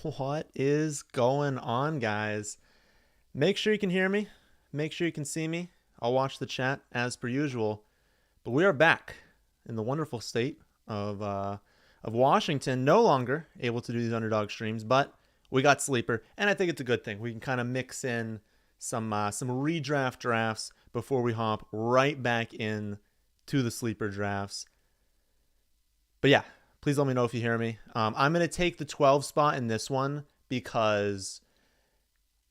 What is going on, guys? Make sure you can hear me. Make sure you can see me. I'll watch the chat as per usual. But we are back in the wonderful state of Washington, no longer able to do these underdog streams, but we got sleeper, and I think it's a good thing. We can kind of mix in some redraft drafts before we hop right back in to the sleeper drafts. But yeah, please let me know if you hear me. I'm going to take the 12 spot in this one because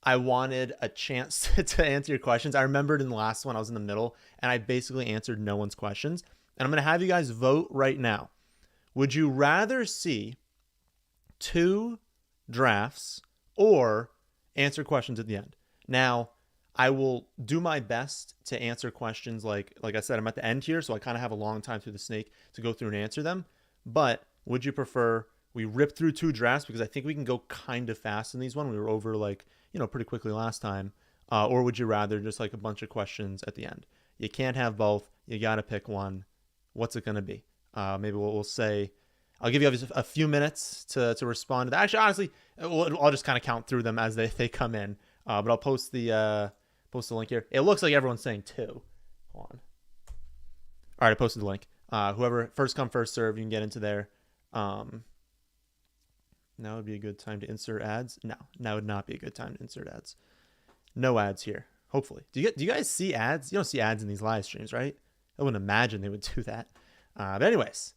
I wanted a chance to answer your questions. I remembered in the last one I was in the middle and I basically answered no one's questions. And I'm going to have you guys vote right now. Would you rather see two drafts or answer questions at the end? Now, I will do my best to answer questions like I said, I'm at the end here, so I kind of have a long time through the snake to go through and answer them. But would you prefer we rip through two drafts because I think we can go kind of fast in these one. We were over pretty quickly last time. Or would you rather just like a bunch of questions at the end? You can't have both. You got to pick one. What's it going to be? Maybe we'll say, I'll give you a few minutes to respond to that. Actually, honestly, I'll just kind of count through them as they come in. But I'll post the link here. It looks like everyone's saying two. Hold on. All right, I posted the link. Whoever first come first serve, you can get into there. Now would be a good time to insert ads. No, now would not be a good time to insert ads. No ads here. Hopefully, do you guys see ads? You don't see ads in these live streams, right? I wouldn't imagine they would do that. But anyways,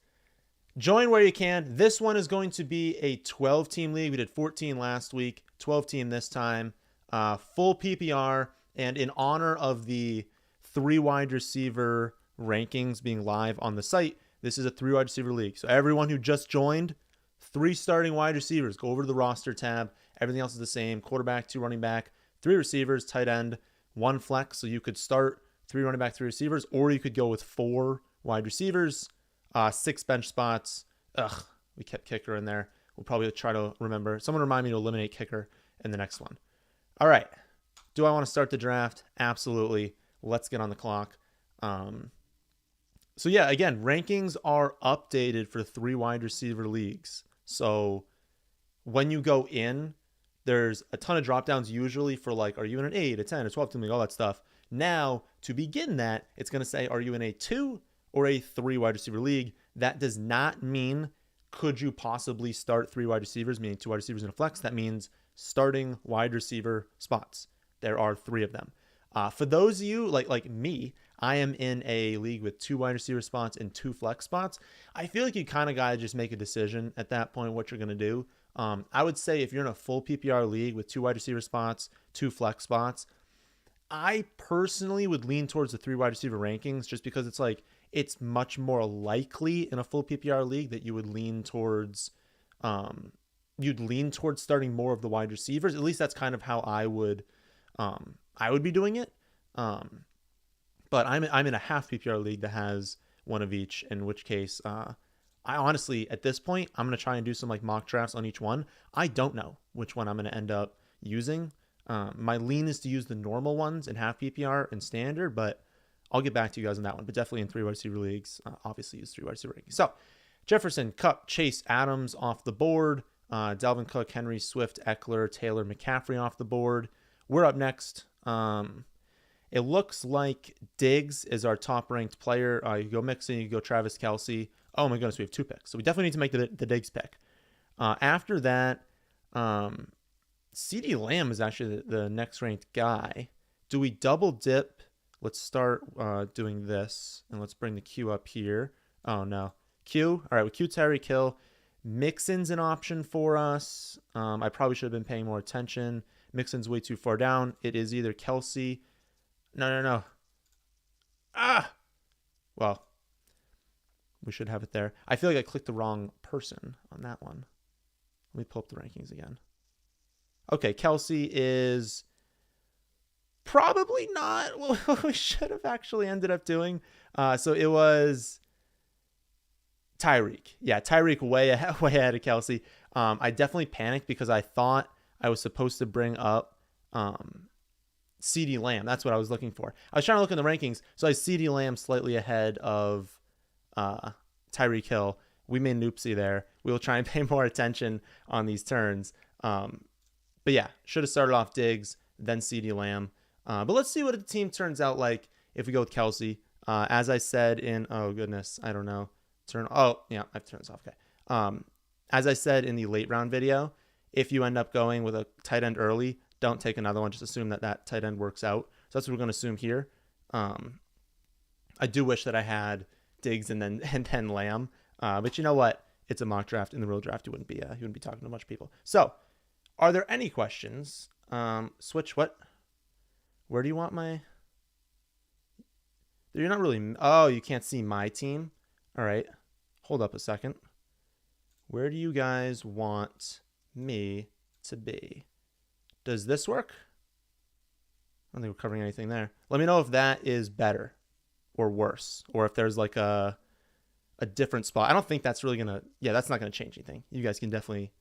join where you can. This one is going to be a 12-team league. We did 14 last week, 12-team this time. Full PPR, and in honor of the 3 wide receiver rankings being live on the site, this is a 3 wide receiver league. So everyone who just joined, 3 starting wide receivers. Go over to the roster tab. Everything else is the same. Quarterback, 2 running back, 3 receivers, tight end, 1 flex. So you could start 3 running back, 3 receivers, or you could go with 4 wide receivers, 6 bench spots. We kept kicker in there. We'll probably try to remember. Someone remind me to eliminate kicker in the next one. All right. Do I want to start the draft? Absolutely. Let's get on the clock. So yeah, again, rankings are updated for 3 wide receiver leagues. So when you go in, there's a ton of drop downs usually for are you in an 8, a 10, a 12 team league, all that stuff. Now, to begin that, it's going to say, are you in a 2 or a 3 wide receiver league? That does not mean could you possibly start 3 wide receivers, meaning 2 wide receivers in a flex. That means starting wide receiver spots. There are 3 of them. For those of you like me, I am in a league with 2 wide receiver spots and 2 flex spots. I feel like you kind of got to just make a decision at that point what you're going to do. I would say if you're in a full PPR league with 2 wide receiver spots, 2 flex spots, I personally would lean towards the 3 wide receiver rankings just because it's much more likely in a full PPR league that you would lean towards starting more of the wide receivers. At least that's kind of how I would be doing it. But I'm in a half PPR league that has 1 of each, in which case I honestly, at this point, I'm going to try and do some mock drafts on each one. I don't know which one I'm going to end up using. My lean is to use the normal ones in half PPR and standard, but I'll get back to you guys on that one. But definitely in 3 wide receiver leagues, obviously use 3 wide receiver rankings. So Jefferson, Kupp, Chase, Adams off the board. Dalvin Cook, Henry, Swift, Eckler, Taylor, McCaffrey off the board. We're up next. It looks like Diggs is our top-ranked player. You go Mixon, you go Travis Kelce. Oh, my goodness, we have 2 picks. So we definitely need to make the Diggs pick. After that, CeeDee Lamb is actually the next-ranked guy. Do we double dip? Let's start doing this, and let's bring the queue up here. Oh, no. Q. All right, we Q Tyreek Hill. Mixon's an option for us. I probably should have been paying more attention. Mixon's way too far down. It is either Kelce. No. Well, we should have it there. I feel like I clicked the wrong person on that one. Let me pull up the rankings again. Okay, Kelce is probably not what we should have actually ended up doing. So it was Tyreek. Yeah, Tyreek way ahead of Kelce. I definitely panicked because I thought I was supposed to bring up CeeDee Lamb. That's what I was looking for. I was trying to look in the rankings. So I CeeDee Lamb slightly ahead of Tyreek Hill. We made an oopsie there. We will try and pay more attention on these turns. But yeah, should have started off Diggs, then CeeDee Lamb. But let's see what the team turns out like if we go with Kelsey. As I said in, oh goodness, I don't know. Oh yeah, I've turned this off. Okay. As I said in the late round video, if you end up going with a tight end early, don't take another one. Just assume that tight end works out. So that's what we're going to assume here. I do wish that I had Diggs and then Lamb. But you know what? It's a mock draft. In the real draft, you wouldn't be talking to much people. So, are there any questions? Switch what? Where do you want my? You're not really. Oh, you can't see my team. All right. Hold up a second. Where do you guys want me to be? Does this work? I don't think we're covering anything there. Let me know if that is better or worse, or if there's like a different spot. I don't think that's really gonna. Yeah, that's not gonna change anything. You guys can definitely.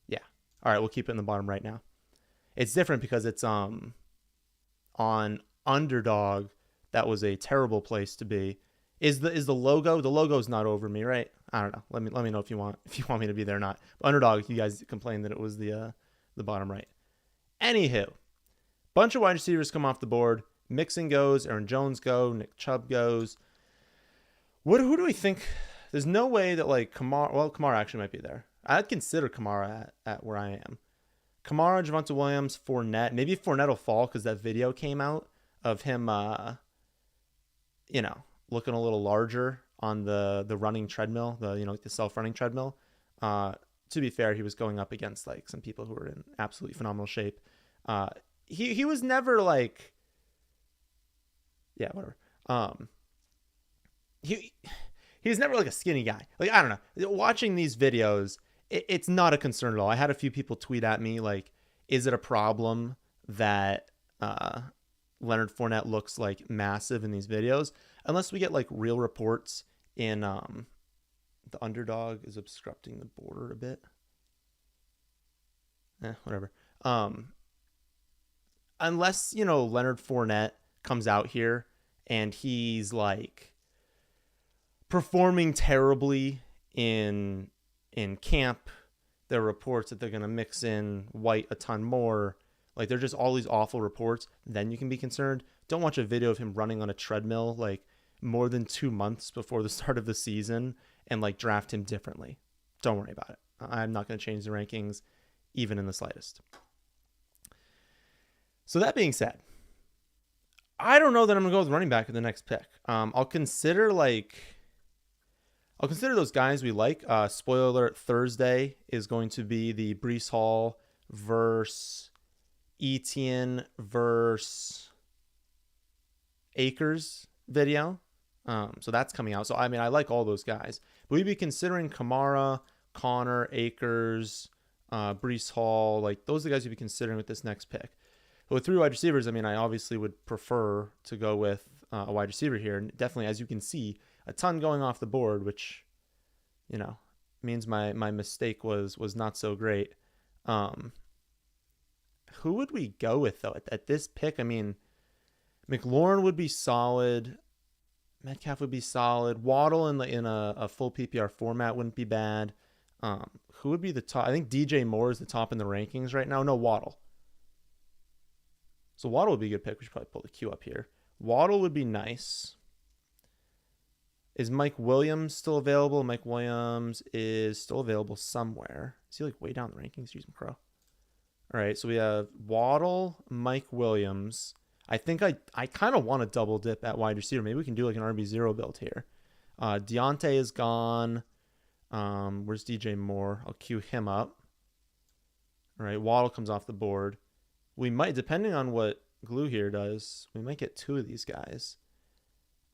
Yeah. All right, we'll keep it in the bottom right now. It's different because it's on Underdog. That was a terrible place to be. Is the logo? The logo's not over me, right? I don't know. Let me know if you want me to be there or not. But Underdog, you guys complained that it was the bottom right. Anywho, bunch of wide receivers come off the board. Mixon goes, Aaron Jones go, Nick Chubb goes. Who do we think? There's no way that like Kamara. Well, Kamara actually might be there. I'd consider Kamara at where I am. Kamara, Javonte Williams, Fournette. Maybe Fournette will fall because that video came out of him, looking a little larger on the running treadmill, the self-running treadmill. To be fair, he was going up against like some people who were in absolutely phenomenal shape. He was never like, yeah, whatever. He was never like a skinny guy. Like, I don't know. Watching these videos, it's not a concern at all. I had a few people tweet at me like, is it a problem that Leonard Fournette looks like massive in these videos? Unless we get like real reports in the Underdog is obstructing the border a bit. Whatever. Unless, Leonard Fournette comes out here and he's like performing terribly in camp. There are reports that they're going to mix in White a ton more. Like, they're just all these awful reports. Then you can be concerned. Don't watch a video of him running on a treadmill like more than 2 months before the start of the season and like draft him differently. Don't worry about it. I'm not going to change the rankings even in the slightest. So that being said, I don't know that I'm going to go with running back in the next pick. I'll consider those guys we like. Spoiler alert, Thursday is going to be the Breece Hall versus Etienne versus Akers video. So that's coming out. So, I mean, I like all those guys. But we'd be considering Kamara, Connor, Akers, Breece Hall. Like, those are the guys you'd be considering with this next pick. But with 3 wide receivers, I mean, I obviously would prefer to go with a wide receiver here. And definitely, as you can see, a ton going off the board, which, means my mistake was not so great. Who would we go with, though, at this pick? I mean, McLaurin would be solid. Metcalf would be solid. Waddle in a full PPR format wouldn't be bad. Who would be the top? I think DJ Moore is the top in the rankings right now. No, Waddle. So Waddle would be a good pick. We should probably pull the queue up here. Waddle would be nice. Is Mike Williams still available? Mike Williams is still available somewhere. Is he like way down the rankings? Use him, Crow. All right, so we have Waddle, Mike Williams. I think I kind of want to double dip at wide receiver. Maybe we can do like an RB0 build here. Deontay is gone. Where's DJ Moore? I'll queue him up. All right, Waddle comes off the board. We might, depending on what Glue here does, we might get 2 of these guys.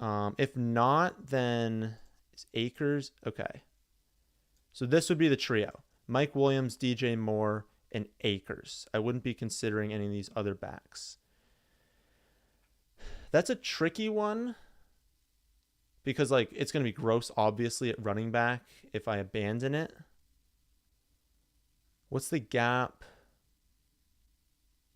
If not, then is Akers. Okay. So this would be the trio. Mike Williams, DJ Moore, and Akers. I wouldn't be considering any of these other backs. That's a tricky one because like it's going to be gross, obviously, at running back if I abandon it. What's the gap?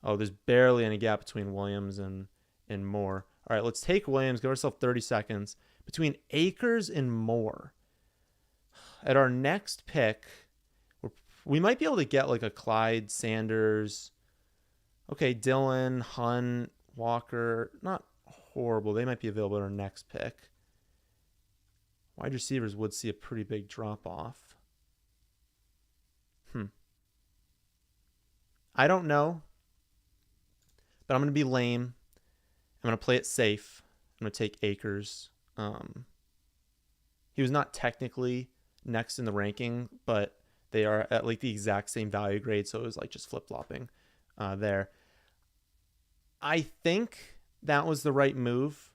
Oh, there's barely any gap between Williams and Moore. All right, let's take Williams. Give ourselves 30 seconds. Between Akers and Moore. At our next pick, we're We might be able to get like a Clyde Sanders. Okay, Dylan, Hunt, Walker. Not horrible. They might be available at our next pick. Wide receivers would see a pretty big drop off. I don't know, but I'm going to be lame. I'm going to play it safe. I'm going to take Akers. He was not technically next in the ranking, but they are at like the exact same value grade, so it was like just flip-flopping there. I think that was the right move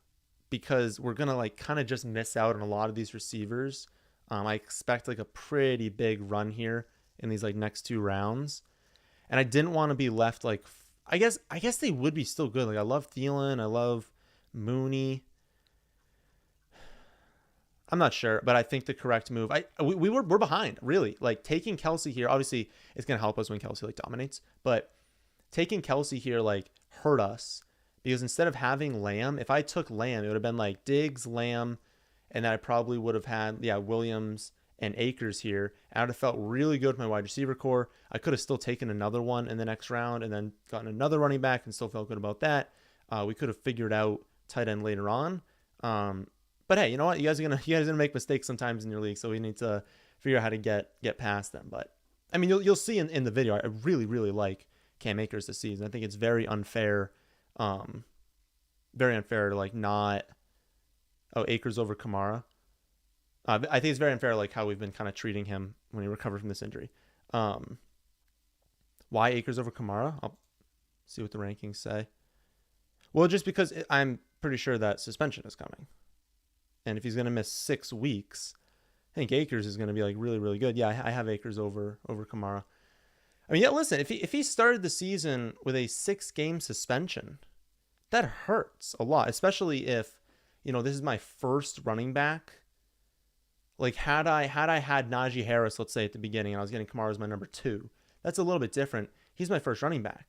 because we're going to like kind of just miss out on a lot of these receivers. I expect like a pretty big run here in these like next 2 rounds. And I didn't want to be left like, I guess they would be still good. Like I love Thielen. I love Mooney. I'm not sure, but I think the correct move. We're behind, really. Like taking Kelce here, obviously it's gonna help us when Kelce like dominates, but taking Kelce here like hurt us because instead of having Lamb, if I took Lamb, it would have been like Diggs, Lamb, and then I probably would have had Williams and Akers here. And I would have felt really good with my wide receiver core. I could have still taken another one in the next round and then gotten another running back and still felt good about that. We could have figured out tight end later on. But hey, you know what? You guys are gonna make mistakes sometimes in your league, so we need to figure out how to get past them. But I mean, you'll see in the video, I really really like Cam Akers this season. I think it's very unfair, to like not Akers over Kamara. I think it's very unfair, like how we've been kind of treating him when he recovered from this injury. Why Akers over Kamara? I'll see what the rankings say. Well, just because I'm pretty sure that suspension is coming. And if he's going to miss 6 weeks, I think Akers is going to be like really, really good. Yeah, I have Akers over Kamara. I mean, yeah, listen, if he started the season with a 6-game suspension, that hurts a lot, especially if, this is my first running back. Like had I had Najee Harris, let's say at the beginning, and I was getting Kamara as my number 2, that's a little bit different. He's my first running back.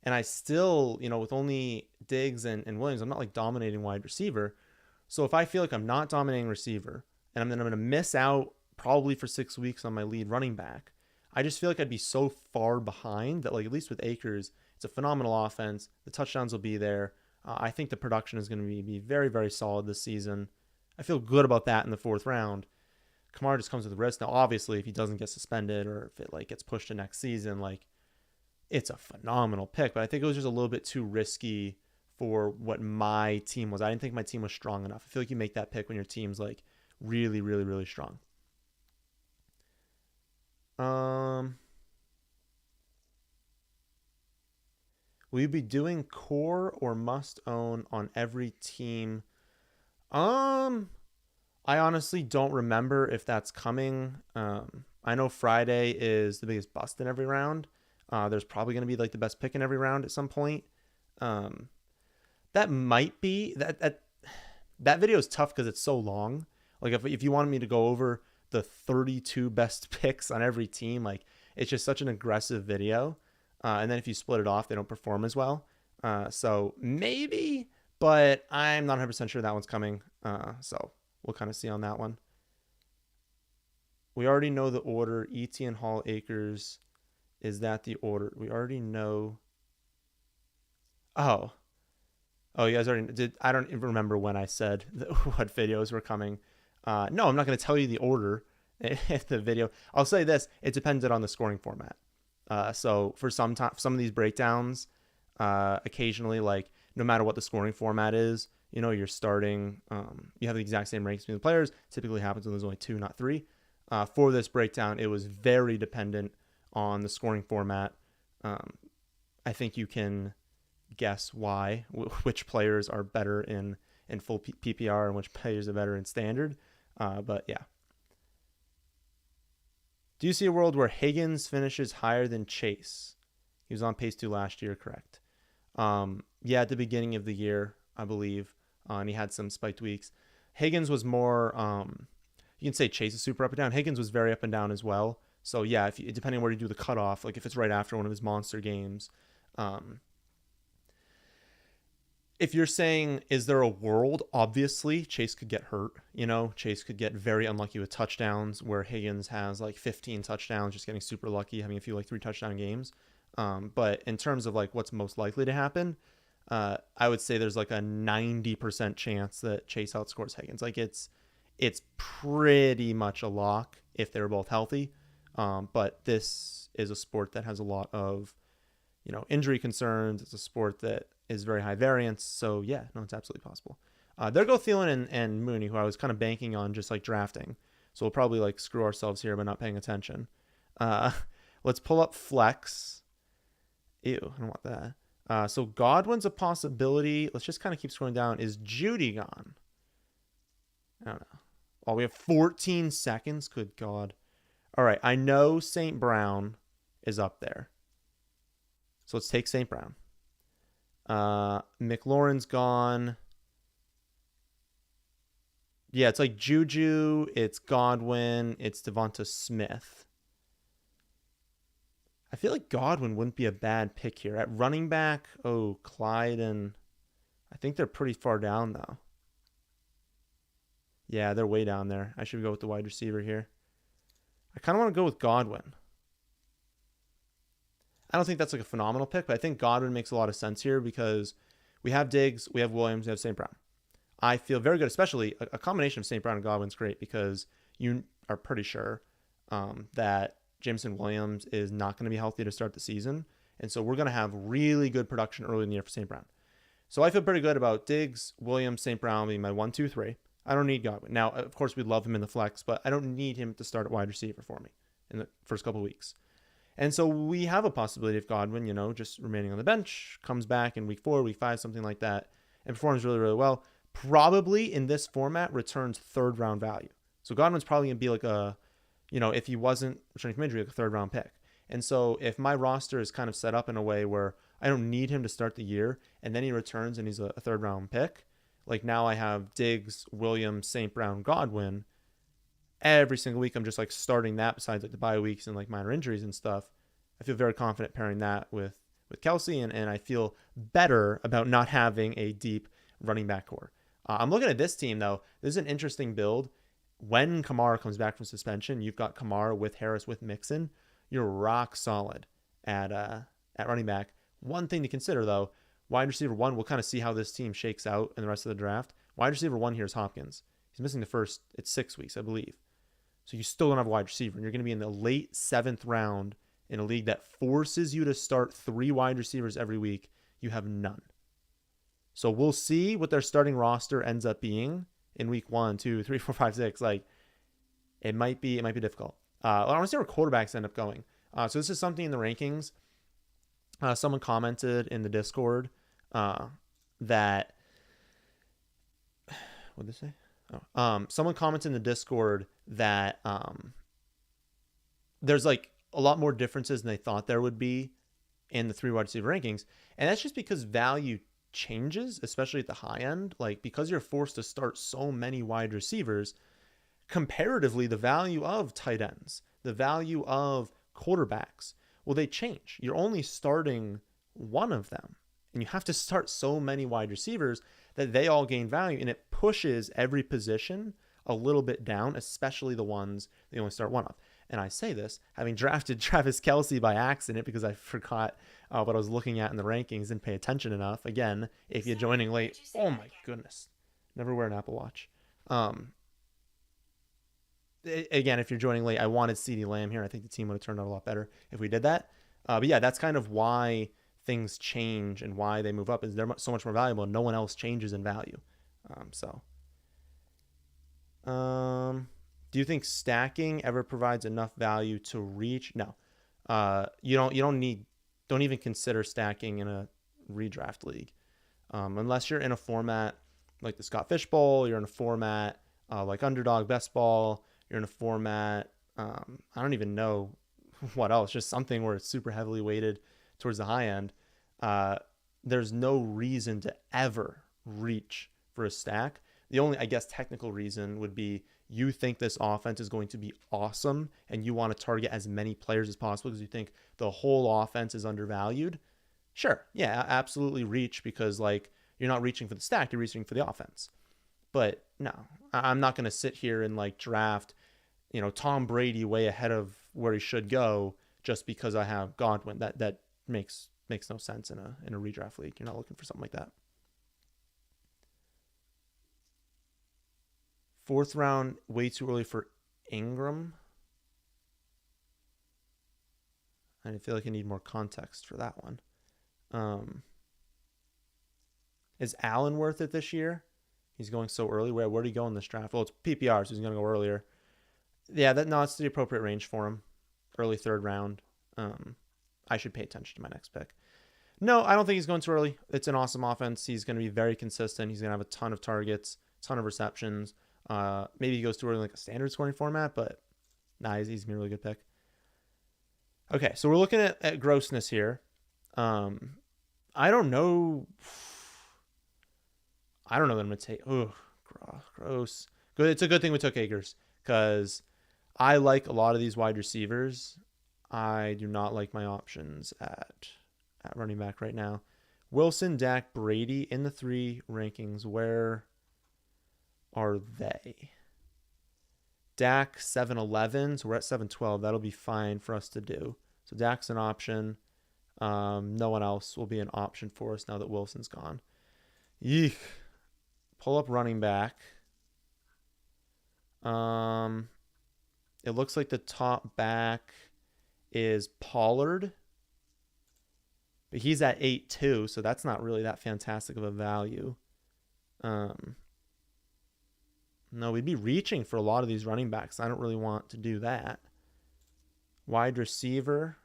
And I still, with only Diggs and Williams, I'm not like dominating wide receiver. So if I feel like I'm not dominating receiver and I'm going to miss out probably for 6 weeks on my lead running back, I just feel like I'd be so far behind that, like, at least with Akers, it's a phenomenal offense. The touchdowns will be there. I think the production is going to be very, very solid this season. I feel good about that in the 4th round. Kamara just comes with risk. Now, obviously, if he doesn't get suspended or if it like gets pushed to next season, like, it's a phenomenal pick. But I think it was just a little bit too risky for what my team was. I didn't think my team was strong enough. I feel like you make that pick when your team's like really, really, really strong. Will you be doing core or must own on every team? I honestly don't remember if that's coming. I know Friday is the biggest bust in every round. There's probably going to be like the best pick in every round at some point. That might be that video is tough because it's so long. Like if you wanted me to go over the 32 best picks on every team, like it's just such an aggressive video. And then if you split it off, they don't perform as well. So maybe, but I'm not 100% sure that one's coming. So we'll kind of see on that one. We already know the order. Etienne, Hall, Akers. Is that the order? We already know. Oh, you guys already did. I don't even remember when I said what videos were coming. No, I'm not going to tell you the order if the video. I'll say this: it depended on the scoring format. So for some of these breakdowns, occasionally, like no matter what the scoring format is, you're starting. You have the exact same ranks between the players. Typically happens when there's only 2, not 3. For this breakdown, it was very dependent on the scoring format. I think you can guess why, which players are better in full PPR and which players are better in standard. But yeah. Do you see a world where Higgins finishes higher than Chase? He was on pace to last year, correct? Yeah, at the beginning of the year, I believe, and he had some spiked weeks. Higgins was more, you can say Chase is super up and down. Higgins was very up and down as well. So yeah, depending on where you do the cutoff, like if it's right after one of his monster games, If you're saying, is there a world? Obviously, Chase could get hurt. Chase could get very unlucky with touchdowns, where Higgins has like 15 touchdowns, just getting super lucky, having a few like 3 touchdown games. But in terms of like what's most likely to happen, I would say there's like a 90% chance that Chase outscores Higgins. Like it's pretty much a lock if they're both healthy. But this is a sport that has a lot of injury concerns. It's a sport that is very high variance. So yeah, no, it's absolutely possible. There go Thielen and Mooney, who I was kind of banking on just like drafting. So we'll probably like screw ourselves here by not paying attention. Let's pull up flex. Ew, I don't want that. So Godwin's a possibility. Let's just kind of keep scrolling down. Is Judy gone? I don't know. Oh, we have 14 seconds. Good God. All right. I know St. Brown is up there. So let's take St. Brown. McLaurin's gone. Yeah, it's like Juju, it's Godwin, it's Devonta Smith. I feel like Godwin wouldn't be a bad pick here. At running back, Clyde and I think they're pretty far down though. Yeah, they're way down there. I should go with the wide receiver here. I kind of want to go with Godwin. I don't think that's like a phenomenal pick, but I think Godwin makes a lot of sense here because we have Diggs, we have Williams, we have St. Brown. I feel very good, especially a combination of St. Brown and Godwin's great because you are pretty sure that Jameson Williams is not going to be healthy to start the season. And so we're going to have really good production early in the year for St. Brown. So I feel pretty good about Diggs, Williams, St. Brown being my 1, 2, 3. I don't need Godwin. Now, of course, we'd love him in the flex, but I don't need him to start at wide receiver for me in the first couple of weeks. And so we have a possibility of Godwin, just remaining on the bench, comes back in week 4, week 5, something like that, and performs really, really well. Probably in this format returns 3rd round value. So Godwin's probably going to be like if he wasn't returning from injury, like a 3rd round pick. And so if my roster is kind of set up in a way where I don't need him to start the year and then he returns and he's a 3rd round pick, like now I have Diggs, Williams, St. Brown, Godwin. Every single week I'm just like starting that besides like the bye weeks and like minor injuries and stuff. I feel very confident pairing that with Kelsey and I feel better about not having a deep running back core. I'm looking at this team though. This is an interesting build. When Kamara comes back from suspension, you've got Kamara with Harris with Mixon. You're rock solid at running back. One thing to consider though, wide receiver 1, we'll kind of see how this team shakes out in the rest of the draft. Wide receiver 1 here is Hopkins. He's missing the first, it's 6 weeks, I believe. So you still don't have a wide receiver, and you're going to be in the late 7th round in a league that forces you to start 3 wide receivers every week. You have none. So we'll see what their starting roster ends up being in week 1, 2, 3, 4, 5, 6. Like it might be difficult. I want to see where quarterbacks end up going. So this is something in the rankings. Someone commented in the Discord that what did they say? Someone commented in the Discord that there's like a lot more differences than they thought there would be in the 3 wide receiver rankings, and that's just because value changes, especially at the high end. Like because you're forced to start so many wide receivers, comparatively the value of tight ends, the value of quarterbacks, well, they change. You're only starting one of them, and you have to start so many wide receivers that they all gain value, and it pushes every position a little bit down, especially the ones they only start one of. And I say this having drafted Travis Kelce by accident because I forgot what I was looking at in the rankings, didn't pay attention enough. Again, if you're joining late, oh my goodness, never wear an Apple Watch. Again, if you're joining late, I wanted CeeDee Lamb here. I think the team would have turned out a lot better if we did that. But yeah, that's kind of why things change and why they move up, is they're so much more valuable and no one else changes in value. Do you think stacking ever provides enough value to reach? No. You don't even consider stacking in a redraft league. Unless you're in a format like the Scott Fish Bowl, you're in a format like Underdog Best Ball, you're in a format, I don't even know what else, just something where it's super heavily weighted towards the high end. There's no reason to ever reach for a stack. The only, I guess, technical reason would be you think this offense is going to be awesome and you want to target as many players as possible because you think the whole offense is undervalued. Sure. Yeah, absolutely reach because like You're not reaching for the stack, you're reaching for the offense. But no, I'm not going to sit here and like draft, Tom Brady way ahead of where he should go just because I have Godwin. That makes no sense in a redraft league. You're not looking for something like that. 4th round, way too early for Ingram. I feel like I need more context for that one. Is Allen worth it this year? He's going so early. Where did he go in this draft? Well, it's PPR, so he's going to go earlier. Yeah, it's the appropriate range for him. Early 3rd round. I should pay attention to my next pick. No, I don't think he's going too early. It's an awesome offense. He's going to be very consistent. He's going to have a ton of targets, ton of receptions. Maybe he goes too early in like a standard scoring format, but he's going to be a really good pick. Okay, so we're looking at grossness here. I don't know that I'm going to take... Oh, gross. Good. It's a good thing we took Akers because I like a lot of these wide receivers. I do not like my options at running back right now. Wilson, Dak, Brady in the 3 rankings. Where are they? Dak 7-11, so we're at 7-12. That'll be fine for us to do. So Dak's an option. No one else will be an option for us now that Wilson's gone. Yeek. Pull up running back. It looks like the top back is Pollard. But he's at 8-2, so that's not really that fantastic of a value. No, we'd be reaching for a lot of these running backs. I don't really want to do that. Wide receiver.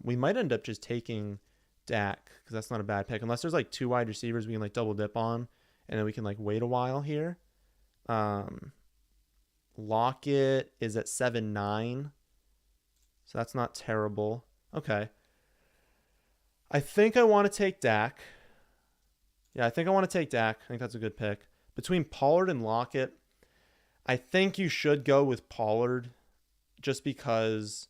We might end up just taking Dak because that's not a bad pick. Unless there's like 2 wide receivers we can like double dip on. And then we can like wait a while here. Lockett is at 7-9. So that's not terrible. Okay. I think I want to take Dak. Yeah, I think I want to take Dak. I think that's a good pick. Between Pollard and Lockett, I think you should go with Pollard just because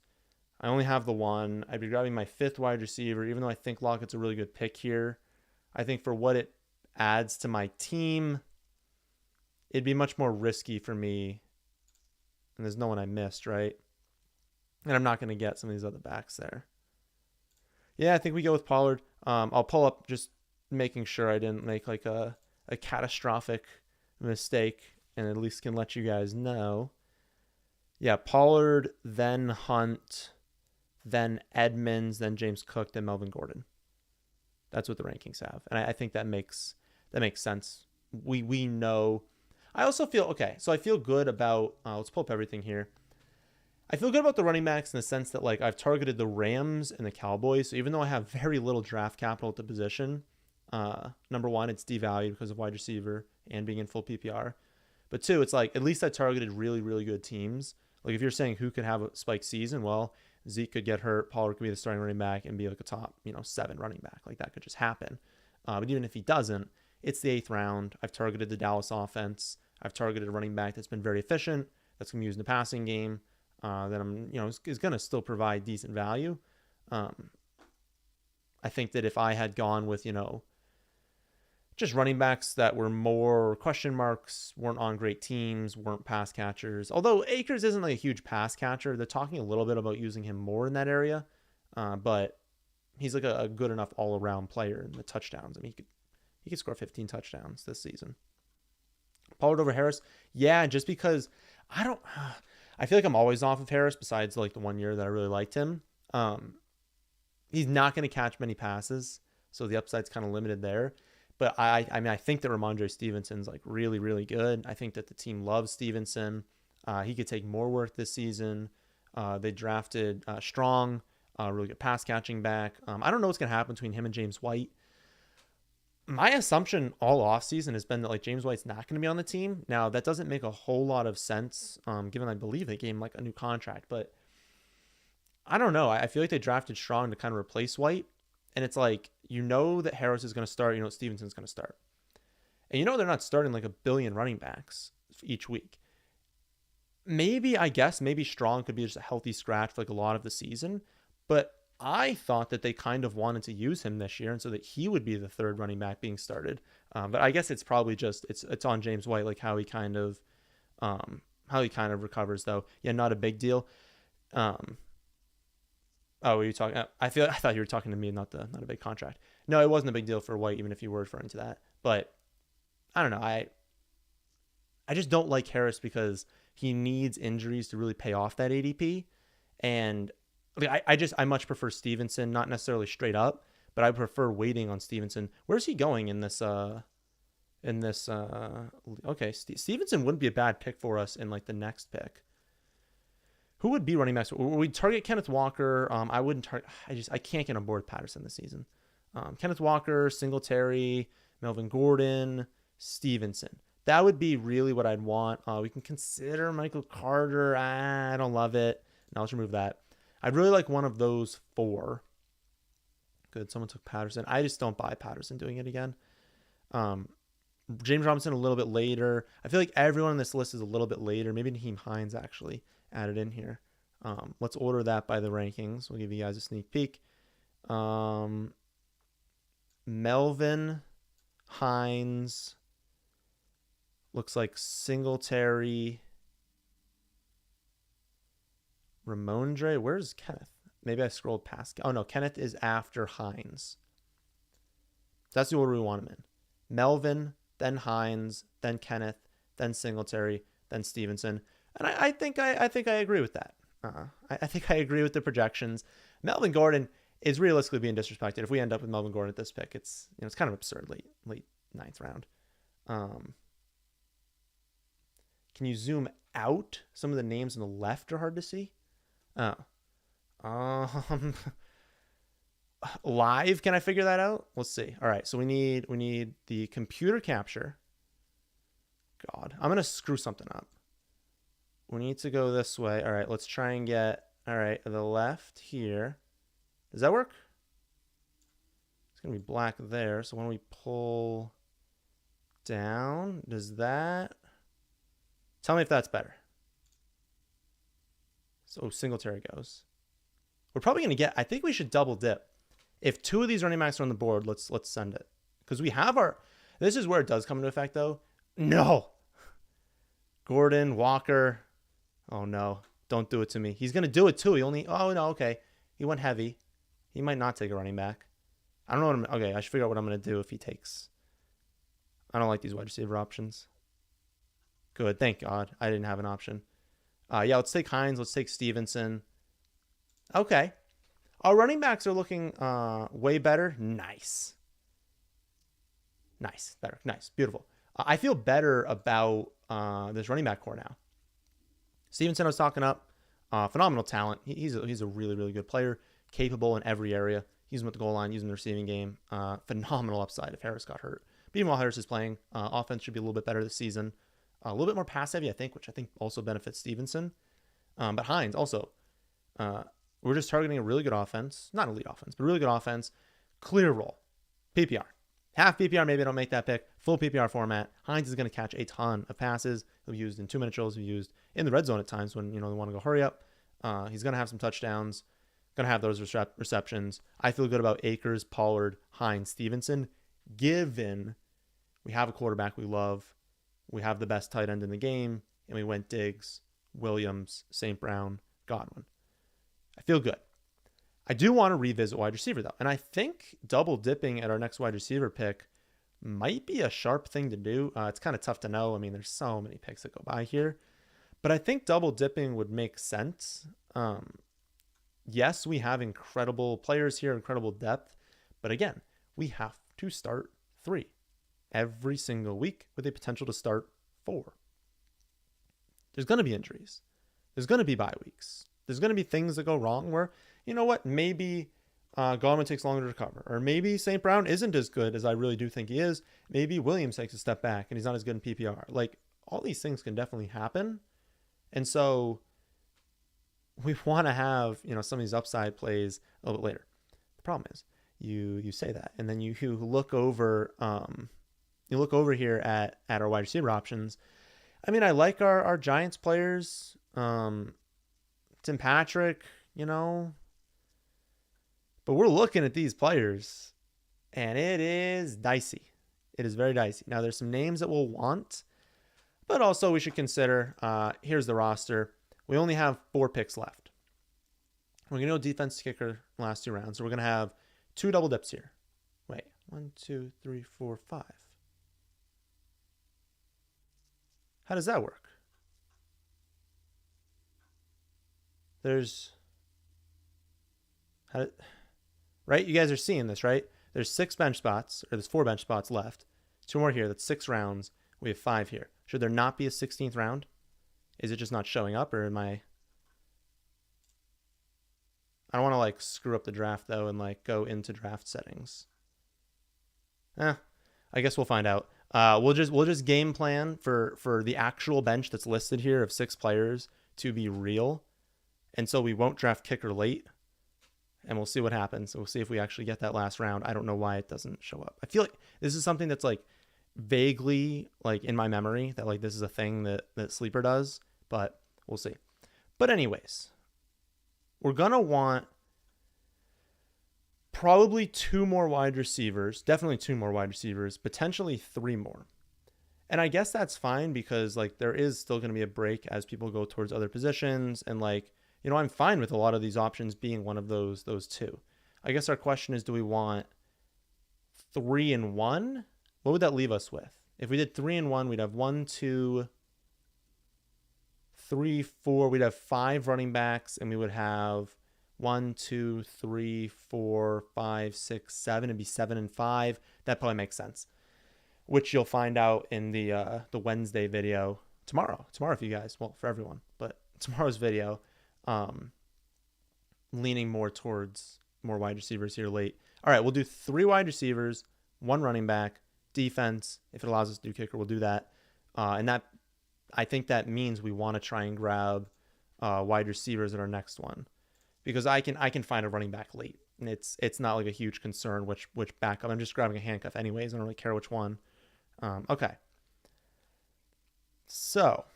I only have the one. I'd be grabbing my 5th wide receiver, even though I think Lockett's a really good pick here. I think for what it adds to my team, it'd be much more risky for me. And there's no one I missed, right? And I'm not going to get some of these other backs there. Yeah, I think we go with Pollard. I'll pull up just making sure I didn't make like a catastrophic mistake and at least can let you guys know. Yeah, Pollard, then Hunt, then Edmonds, then James Cook, then Melvin Gordon. That's what the rankings have. And I think that makes sense. We know. I also feel, okay, so I feel good about, let's pull up everything here. I feel good about the running backs in the sense that like I've targeted the Rams and the Cowboys. So even though I have very little draft capital at the position, number one, it's devalued because of wide receiver and being in full PPR. But 2, it's like at least I targeted really, really good teams. Like if you're saying who could have a spike season, well, Zeke could get hurt, Pollard could be the starting running back and be like a top, 7 running back. Like that could just happen. But even if he doesn't, it's the 8th round. I've targeted the Dallas offense. I've targeted a running back that's been very efficient, that's going to be used in the passing game, that I'm, is going to still provide decent value. I think that if I had gone with, just running backs that were more question marks, weren't on great teams, weren't pass catchers. Although Akers isn't like a huge pass catcher. They're talking a little bit about using him more in that area. But he's like a good enough all-around player in the touchdowns. I mean, he could score 15 touchdowns this season. Pollard over Harris. Yeah, just because I feel like I'm always off of Harris besides like the 1 year that I really liked him. He's not going to catch many passes, so the upside's kind of limited there. But I think that Ramondre Stevenson's like really, really good. I think that the team loves Stevenson. He could take more work this season. They drafted Strong, really good pass catching back. I don't know what's going to happen between him and James White. My assumption all offseason has been that like James White's not going to be on the team. Now that doesn't make a whole lot of sense, given I believe they gave him like a new contract. But I don't know. I feel like they drafted Strong to kind of replace White. And it's like, that Harris is going to start, Stevenson's going to start. And they're not starting like a billion running backs each week. Maybe Strong could be just a healthy scratch for like a lot of the season. But I thought that they kind of wanted to use him this year, and so that he would be the third running back being started. But I guess it's probably just it's on James White, like how he kind of recovers though. Yeah, not a big deal. Um, oh, were you talking? I thought you were talking to me, not a big contract. No, it wasn't a big deal for White, even if you were referring to that. But I don't know. I just don't like Harris because he needs injuries to really pay off that ADP. And I much prefer Stevenson, not necessarily straight up, but I prefer waiting on Stevenson. Where's he going in this okay, Stevenson wouldn't be a bad pick for us in like the next pick. Who would be running backs? We target Kenneth Walker. I wouldn't target. I can't get on board with Patterson this season. Kenneth Walker, Singletary, Melvin Gordon, Stevenson. That would be really what I'd want. We can consider Michael Carter. I don't love it. Now let's remove that. I'd really like one of those four. Good. Someone took Patterson. I just don't buy Patterson doing it again. James Robinson a little bit later. I feel like everyone on this list is a little bit later. Maybe Naheem Hines actually added in here. Let's order that by the rankings. We'll give you guys a sneak peek. Melvin, Hines, looks like Singletary, Ramondre. Where's Kenneth? Maybe I scrolled past. Oh no, Kenneth is after Hines. That's the order we want him in. Melvin, then Hines, then Kenneth, then Singletary, then Stevenson. And I think I agree with that. I think I agree with the projections. Melvin Gordon is realistically being disrespected. If we end up with Melvin Gordon at this pick, it's it's kind of absurd. Late ninth round. Can you zoom out? Some of the names on the left are hard to see. Live, can I figure that out? Let's see. All right, so we need the computer capture. God, I'm gonna screw something up. We need to go this way. All right, let's try and get, all right, the left here. Does that work? It's gonna be black there. So when we pull down, does that, tell me if that's better. So Singletary goes. We're probably gonna get, I think we should double dip. If two of these running backs are on the board, let's send it. Because we have our, this is where it does come into effect though. No. Gordon, Walker. Oh no, don't do it to me. He's going to do it too. Oh no, okay. He went heavy. He might not take a running back. I don't know what okay, I should figure out what I'm going to do if he takes. I don't like these wide receiver options. Good, thank God. I didn't have an option. Yeah, let's take Hines. Let's take Stevenson. Okay. Our running backs are looking way better. Nice. Better. Nice. Beautiful. I feel better about this running back core now. Stevenson I was talking up. Phenomenal talent. He's a really, really good player. Capable in every area. Use him at the goal line. Use him in the receiving game. Phenomenal upside if Harris got hurt. But even while Harris is playing, offense should be a little bit better this season. A little bit more pass heavy, I think, which I think also benefits Stevenson. But Hines also. We're just targeting a really good offense. Not elite offense, but really good offense. Clear role. PPR. Half PPR, maybe I don't make that pick. Full PPR format. Hines is going to catch a ton of passes. He'll be used in 2-minute drills. He'll be used in the red zone at times when they want to go hurry up. He's going to have some touchdowns. Going to have those receptions. I feel good about Akers, Pollard, Hines, Stevenson, given we have a quarterback we love. We have the best tight end in the game, and we went Diggs, Williams, St. Brown, Godwin. I feel good. I do want to revisit wide receiver, though. And I think double dipping at our next wide receiver pick might be a sharp thing to do. It's kind of tough to know. I mean, there's so many picks that go by here. But I think double dipping would make sense. Yes, we have incredible players here, incredible depth. But again, we have to start 3 every single week with a potential to start 4. There's going to be injuries. There's going to be bye weeks. There's going to be things that go wrong where, you know what, maybe Godwin takes longer to recover. Or maybe St. Brown isn't as good as I really do think he is. Maybe Williams takes a step back and he's not as good in PPR. Like, all these things can definitely happen. And so we want to have, some of these upside plays a little bit later. The problem is you say that, and then you look over here at our wide receiver options. I mean, I like our Giants players. Tim Patrick, But we're looking at these players, and it is dicey. It is very dicey. Now, there's some names that we'll want, but also we should consider, here's the roster. We only have 4 picks left. We're going to go defense kicker last 2 rounds. So we're going to have 2 double dips here. Wait, 1, 2, 3, 4, 5. How does that work? Right? You guys are seeing this, right? There's 6 bench spots, or there's 4 bench spots left. 2 more here. That's 6 rounds. We have 5 here. Should there not be a 16th round? Is it just not showing up, or am I don't want to like screw up the draft though and like go into draft settings. I guess we'll find out. We'll just game plan for the actual bench that's listed here of 6 players to be real, and so we won't draft kicker late, and we'll see what happens. We'll see if we actually get that last round. I don't know why it doesn't show up. I feel like this is something that's like vaguely like in my memory that like this is a thing that Sleeper does, but we'll see. But anyways, we're gonna want probably 2 more wide receivers, definitely 2 more wide receivers, potentially 3 more. And I guess that's fine because like there is still going to be a break as people go towards other positions, and like, you know, I'm fine with a lot of these options being one of those 2. I guess our question is, do we want 3 and 1? What would that leave us with? If we did 3 and 1, we'd have 1, 2, 3, 4. We'd have 5 running backs, and we would have 1, 2, 3, 4, 5, 6, 7. It'd be 7 and 5. That probably makes sense, which you'll find out in the Wednesday video tomorrow. Tomorrow for you guys, well, for everyone, but tomorrow's video, leaning more towards more wide receivers here late. All right, we'll do 3 wide receivers, 1 running back, defense. If it allows us to do kicker, we'll do that. And that, I think that means we want to try and grab wide receivers in our next one, because I can find a running back late, and it's not like a huge concern which backup. I'm just grabbing a handcuff anyways. I don't really care which one. Okay. So,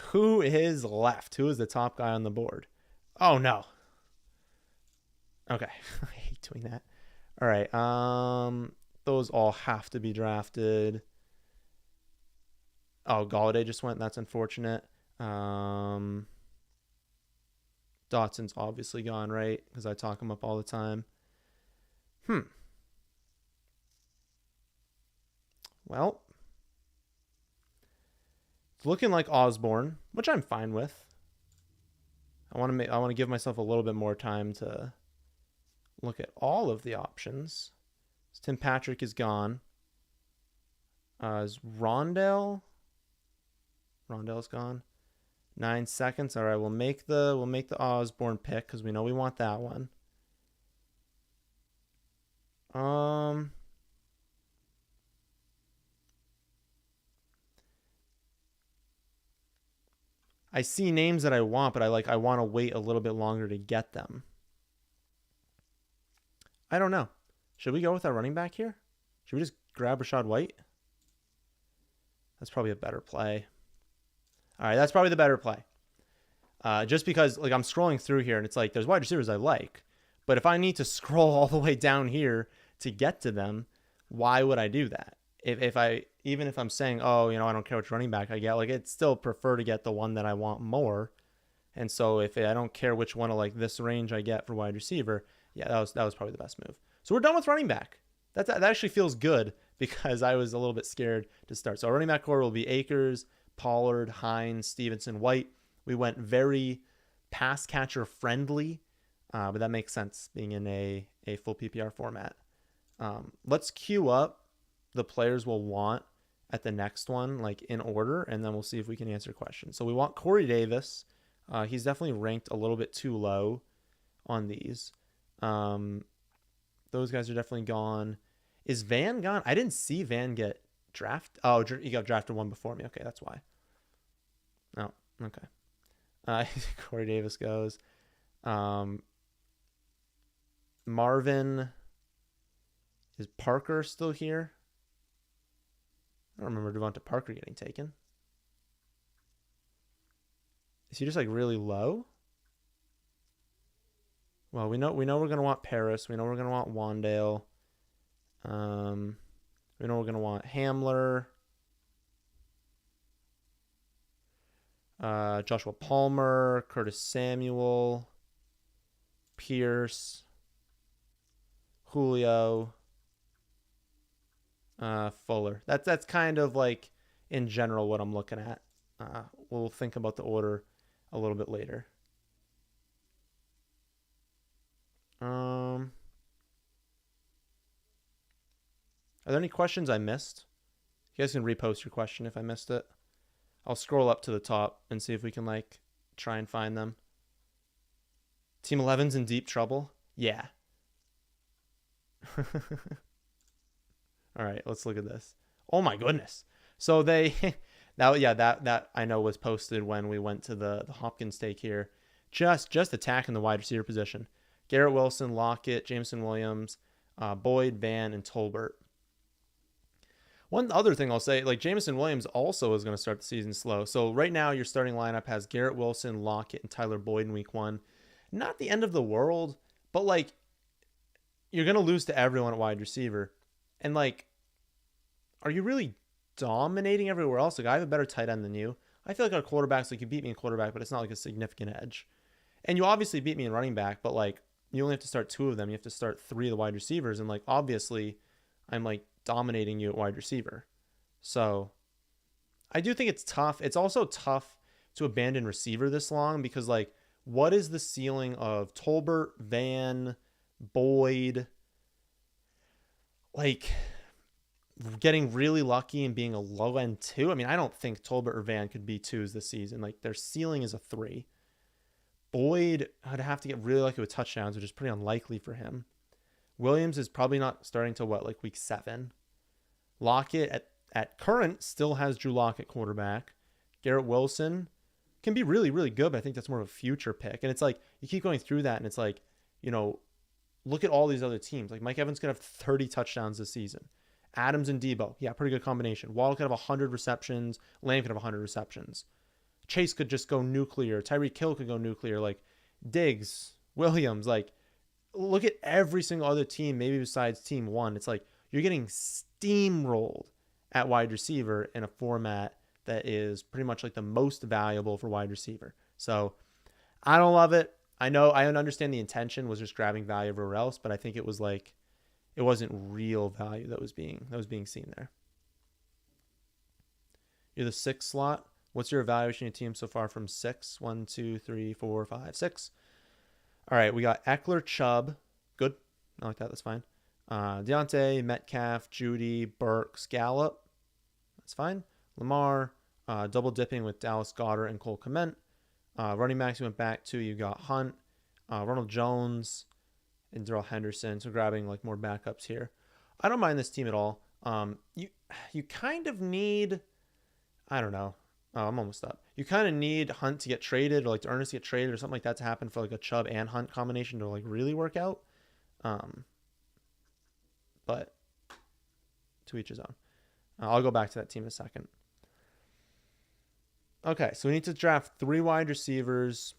who is left? Who is the top guy on the board? Oh no. Okay. I hate doing that. All right. Those all have to be drafted. Oh, Galladay just went. That's unfortunate. Dotson's obviously gone, right? Because I talk him up all the time. Well, it's looking like Osborne, which I'm fine with. I want to give myself a little bit more time to look at all of the options. Tim Patrick is gone. Is Rondell? Rondell's gone. 9 seconds. All right, we'll make the Osborne pick because we know we want that one. I see names that I want, but I want to wait a little bit longer to get them. I don't know. Should we go with our running back here? Should we just grab Rachaad White? That's probably a better play. All right, that's probably the better play. Just because like I'm scrolling through here and it's like there's wide receivers I like, but if I need to scroll all the way down here to get to them, why would I do that? Even if I'm saying, oh, you know, I don't care which running back I get, like I'd still prefer to get the one that I want more. And so if I don't care which one of like this range I get for wide receiver, yeah, that was probably the best move. So we're done with running back. That actually feels good because I was a little bit scared to start. So our running back core will be Akers, Pollard, Hines, Stevenson, White. We went very pass catcher friendly, but that makes sense being in a full PPR format. Let's queue up the players we'll want at the next one, like in order, and then we'll see if we can answer questions. So we want Corey Davis. He's definitely ranked a little bit too low on these. Those guys are definitely gone. Is Van gone? I didn't see Van get drafted. Oh, he got drafted one before me. Okay, that's why. Oh, okay. Corey Davis goes. Marvin. Is Parker still here? I don't remember Devonta Parker getting taken. Is he just like really low? Well, we know we're gonna want Paris. We know we're gonna want Wandale. We know we're gonna want Hamler, Joshua Palmer, Curtis Samuel, Pierce, Julio, Fuller. That's kind of like in general what I'm looking at. We'll think about the order a little bit later. Are there any questions I missed? You guys can repost your question if I missed it. I'll scroll up to the top and see if we can like try and find them. Team 11's in deep trouble. Yeah. All right, let's look at this. Oh my goodness. So they that I know was posted when we went to the Hopkins take here. Just attacking the wide receiver position. Garrett Wilson, Lockett, Jameson Williams, Boyd, Van, and Tolbert. One other thing I'll say, like Jameson Williams also is going to start the season slow. So right now your starting lineup has Garrett Wilson, Lockett, and Tyler Boyd in week 1. Not the end of the world, but like you're going to lose to everyone at wide receiver. And like, are you really dominating everywhere else? Like I have a better tight end than you. I feel like our quarterbacks, like you beat me in quarterback, but it's not like a significant edge. And you obviously beat me in running back, but like you only have to start 2 of them. You have to start 3 of the wide receivers. And like, obviously I'm like dominating you at wide receiver. So I do think it's tough. It's also tough to abandon receiver this long because like, what is the ceiling of Tolbert, Van, Boyd? Like getting really lucky and being a low end 2. I mean, I don't think Tolbert or Van could be 2s this season. Like their ceiling is a 3. Boyd, I'd have to get really lucky with touchdowns, which is pretty unlikely for him. Williams is probably not starting till what, like week 7. Lockett at current still has Drew Lock at quarterback. Garrett Wilson can be really, really good, but I think that's more of a future pick. And it's like, you keep going through that and it's like, you know, look at all these other teams. Like Mike Evans could have 30 touchdowns this season. Adams and Debo, yeah, pretty good combination. Waddle could have 100 receptions. Lamb could have 100 receptions. Chase could just go nuclear. Tyreek Hill could go nuclear. Like Diggs, Williams, like look at every single other team, maybe besides team 1. It's like you're getting steamrolled at wide receiver in a format that is pretty much like the most valuable for wide receiver. So I don't love it. I know I understand the intention was just grabbing value everywhere else, but I think it was like it wasn't real value that was being seen there. You're the 6th slot. What's your evaluation of your team so far from 6? 1, 2, 3, 4, 5, 6. All right, we got Eckler, Chubb. Good. I like that. That's fine. Deontay, Metcalf, Judy, Burks, Gallup. That's fine. Lamar, double dipping with Dallas Goedert and Cole Kmet. Running backs you went back to. You got Hunt, Ronald Jones, and Darrell Henderson. So grabbing like more backups here. I don't mind this team at all. You kind of need, I don't know. Oh, I'm almost up. You kind of need Hunt to get traded or like to Ernest to get traded or something like that to happen for like a Chubb and Hunt combination to like really work out. But to each his own. I'll go back to that team in a second. Okay, so we need to draft 3 wide receivers.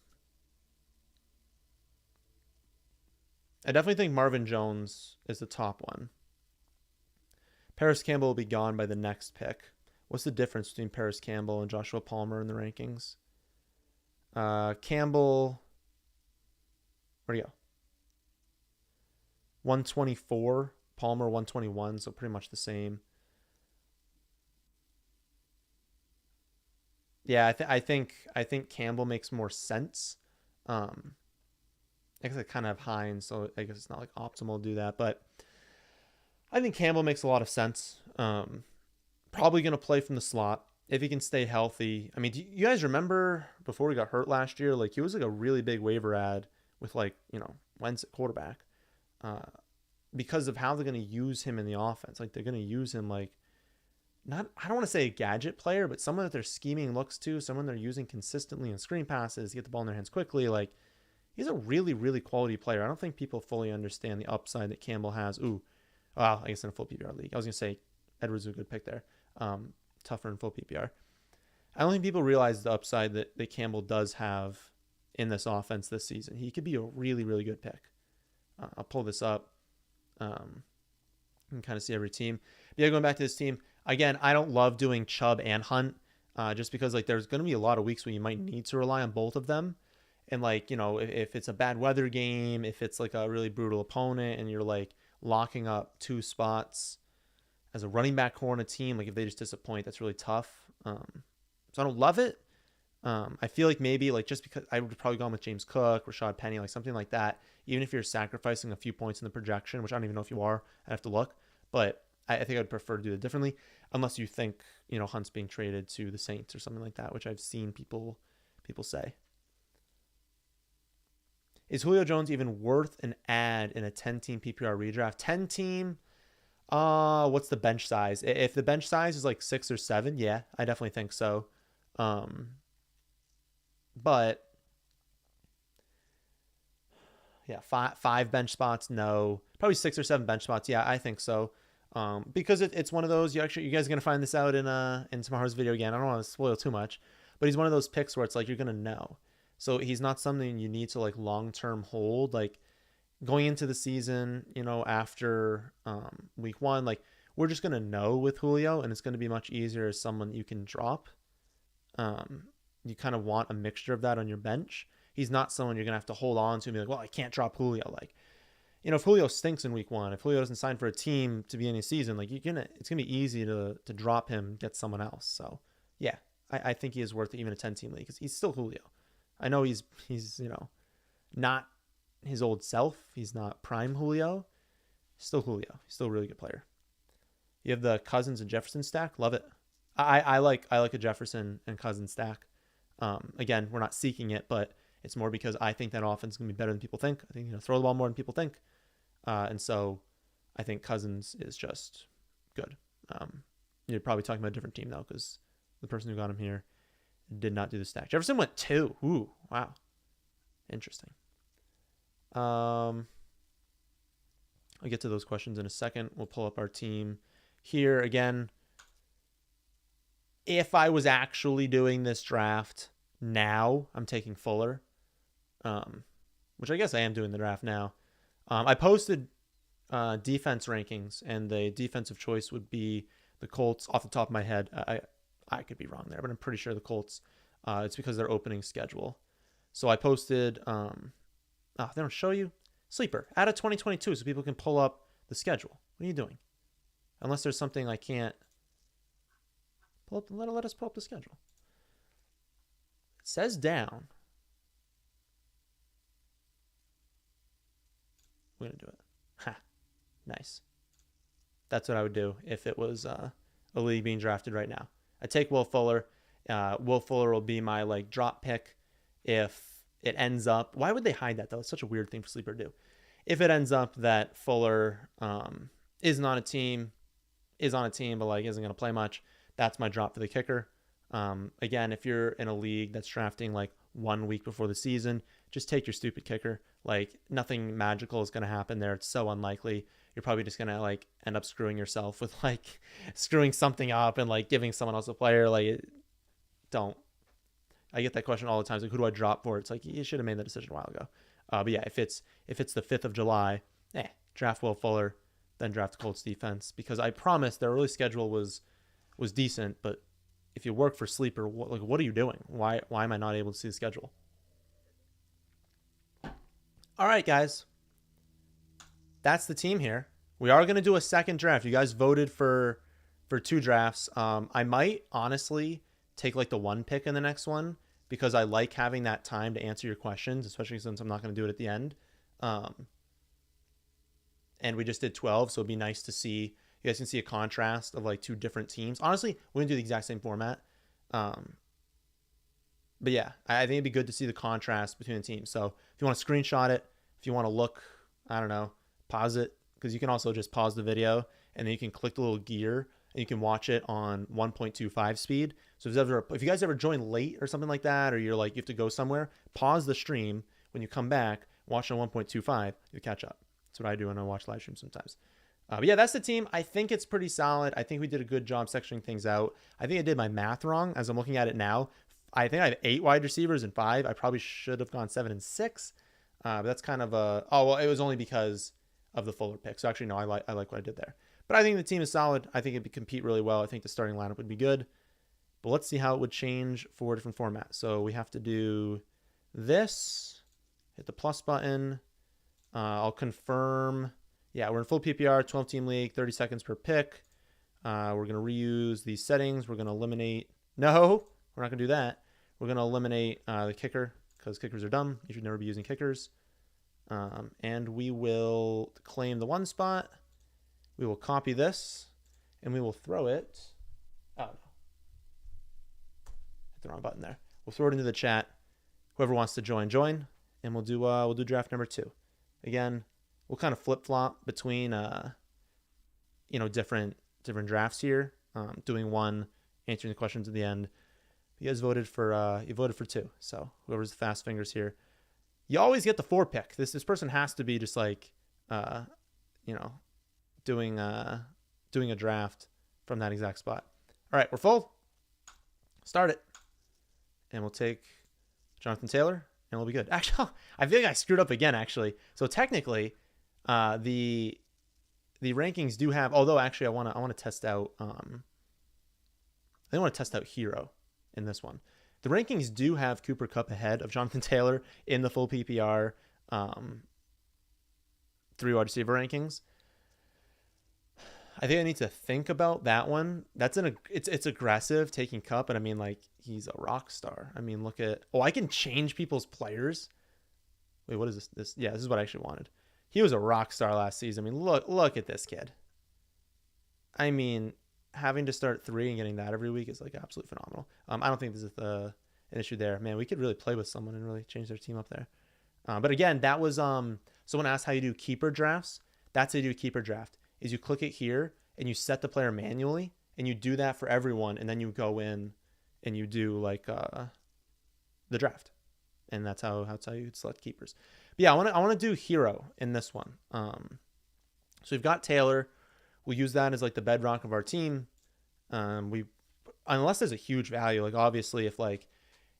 I definitely think Marvin Jones is the top one. Paris Campbell will be gone by the next pick. What's the difference between Paris Campbell and Joshua Palmer in the rankings? Campbell, where'd he go? 124, Palmer 121, so pretty much the same. Yeah, I think Campbell makes more sense. I guess I kind of have Hines, so I guess it's not like optimal to do that, but I think Campbell makes a lot of sense. Probably going to play from the slot if he can stay healthy. I mean, do you guys remember before he got hurt last year? Like he was like a really big waiver ad with like, you know, Wentz at quarterback because of how they're going to use him in the offense. Like they're going to use him like not, I don't want to say a gadget player, but someone that they're scheming looks to, someone they're using consistently in screen passes, get the ball in their hands quickly. Like he's a really, really quality player. I don't think people fully understand the upside that Campbell has. Well, I guess in a full PPR league. I was going to say Edwards is a good pick there. Tougher in full PPR. I don't think people realize the upside that Campbell does have in this offense this season. He could be a really, really good pick. I'll pull this up. And kind of see every team. But yeah, going back to this team again, I don't love doing Chubb and Hunt, just because like there's going to be a lot of weeks where you might need to rely on both of them, and like if it's a bad weather game, if it's like a really brutal opponent, and you're like locking up 2 spots as a running back core on a team, like if they just disappoint, that's really tough. So I don't love it. I feel like maybe like just because I would probably go with James Cook, Rashad Penny, like something like that. Even if you're sacrificing a few points in the projection, which I don't even know if you are, I have to look. But I think I'd prefer to do it differently, unless you think Hunt's being traded to the Saints or something like that, which I've seen people say. Is Julio Jones even worth an add in a 10-team PPR redraft? 10-team. What's the bench size? If the bench size is like 6 or 7, yeah, I definitely think so. But yeah, five bench spots, no. Probably 6 or 7 bench spots, yeah, I think so. Because it's one of those. You guys are gonna find this out in tomorrow's video again. I don't want to spoil too much, but he's one of those picks where it's like you're gonna know. So he's not something you need to like long term hold. Like going into the season, after week 1, like we're just gonna know with Julio, and it's gonna be much easier as someone you can drop. You kind of want a mixture of that on your bench. He's not someone you're going to have to hold on to and be like, well, I can't drop Julio. Like, if Julio stinks in week 1, if Julio doesn't sign for a team to be in a season, like it's going to be easy to drop him, get someone else. So yeah, I think he is worth even a 10-team league because he's still Julio. I know he's not his old self. He's not prime Julio. He's still Julio. He's still a really good player. You have the Cousins and Jefferson stack. Love it. I like a Jefferson and Cousins stack. Again, we're not seeking it, but it's more because I think that offense is going to be better than people think. I think throw the ball more than people think. And so I think Cousins is just good. You're probably talking about a different team, though, because the person who got him here did not do the stack. Jefferson went 2. Ooh, wow. Interesting. I'll get to those questions in a second. We'll pull up our team here again. If I was actually doing this draft now, I'm taking Fuller, which I guess I am doing the draft now. I posted defense rankings, and the defensive choice would be the Colts off the top of my head. I could be wrong there, but I'm pretty sure the Colts. It's because their opening schedule. So I posted, they don't show you, Sleeper, out of 2022, so people can pull up the schedule. What are you doing? Unless there's something I can't. Let us pull up the schedule. It says down. We're going to do it. Ha. Nice. That's what I would do if it was a league being drafted right now. I take Will Fuller. Will Fuller will be my like drop pick if it ends up. Why would they hide that though? It's such a weird thing for Sleeper to do. If it ends up that Fuller is on a team, but like isn't going to play much, that's my drop for the kicker. Again, if you're in a league that's drafting like 1 week before the season, just take your stupid kicker. Like nothing magical is going to happen there. It's so unlikely. You're probably just going to like end up screwing yourself with like screwing something up and like giving someone else a player. Like don't. I get that question all the time. Like, who do I drop for? It's like, you should have made that decision a while ago. But yeah, if it's the 5th of July, draft Will Fuller, then draft the Colts defense, because I promise their early schedule was decent, but if you work for Sleeper, what are you doing? Why am I not able to see the schedule? All right, guys. That's the team here. We are going to do a second draft. You guys voted for 2 drafts. I might honestly take like the 1 pick in the next one because I like having that time to answer your questions, especially since I'm not going to do it at the end. And we just did 12, so it'd be nice to see. You guys can see a contrast of like 2 different teams. Honestly, we're going to do the exact same format. But yeah, I think it'd be good to see the contrast between the teams. So if you want to screenshot it, if you want to look, I don't know, pause it, because you can also just pause the video and then you can click the little gear and you can watch it on 1.25 speed. So if you guys ever join late or something like that, or you're like, you have to go somewhere, pause the stream. When you come back, watch on 1.25, you catch up. That's what I do when I watch live stream sometimes. But yeah, that's the team. I think it's pretty solid. I think we did a good job sectioning things out. I think I did my math wrong as I'm looking at it now. I think I have 8 wide receivers and 5. I probably should have gone 7 and 6. But that's kind of a, oh, well, it was only because of the Fuller pick. So actually, no, I like what I did there. But I think the team is solid. I think it would compete really well. I think the starting lineup would be good. But let's see how it would change for different formats. So we have to do this. Hit the plus button. I'll confirm. Yeah, we're in full PPR, 12-team league, 30 seconds per pick. We're going to reuse these settings. We're going to eliminate. No, we're not going to do that. We're going to eliminate the kicker because kickers are dumb. You should never be using kickers. And we will claim the 1 spot. We will copy this, and we will throw it. Oh, no. Hit the wrong button there. We'll throw it into the chat. Whoever wants to join, and we'll do draft number 2. Again, we'll kind of flip-flop between different drafts here. Doing one, answering the questions at the end. You guys voted for 2. So whoever's the fast fingers here, you always get the 4 pick. This person has to be just like doing a draft from that exact spot. All right, we're full. Start it. And we'll take Jonathan Taylor, and we'll be good. Actually, I feel like I screwed up again, actually. So technically, the rankings do have, although actually I want to test out I want to test out Hero in this one. The rankings do have Cooper Kupp ahead of Jonathan Taylor in the full PPR 3 wide receiver rankings. I think I need to think about that one. It's aggressive taking Kupp, and I mean, like, he's a rock star. I mean, look at, I can change people's players. Wait, what is this? Yeah, this is what I actually wanted. He was a rock star last season. I mean, look at this kid. I mean, having to start 3 and getting that every week is like absolutely phenomenal. I don't think this is an issue there. Man, we could really play with someone and really change their team up there. But again, that was someone asked how you do keeper drafts. That's how you do a keeper draft. Is you click it here and you set the player manually, and you do that for everyone, and then you go in and you do like the draft, and that's how you select keepers. But yeah, I want to do Hero in this one. So we've got Taylor. We'll use that as like the bedrock of our team. Unless there's a huge value, like obviously if like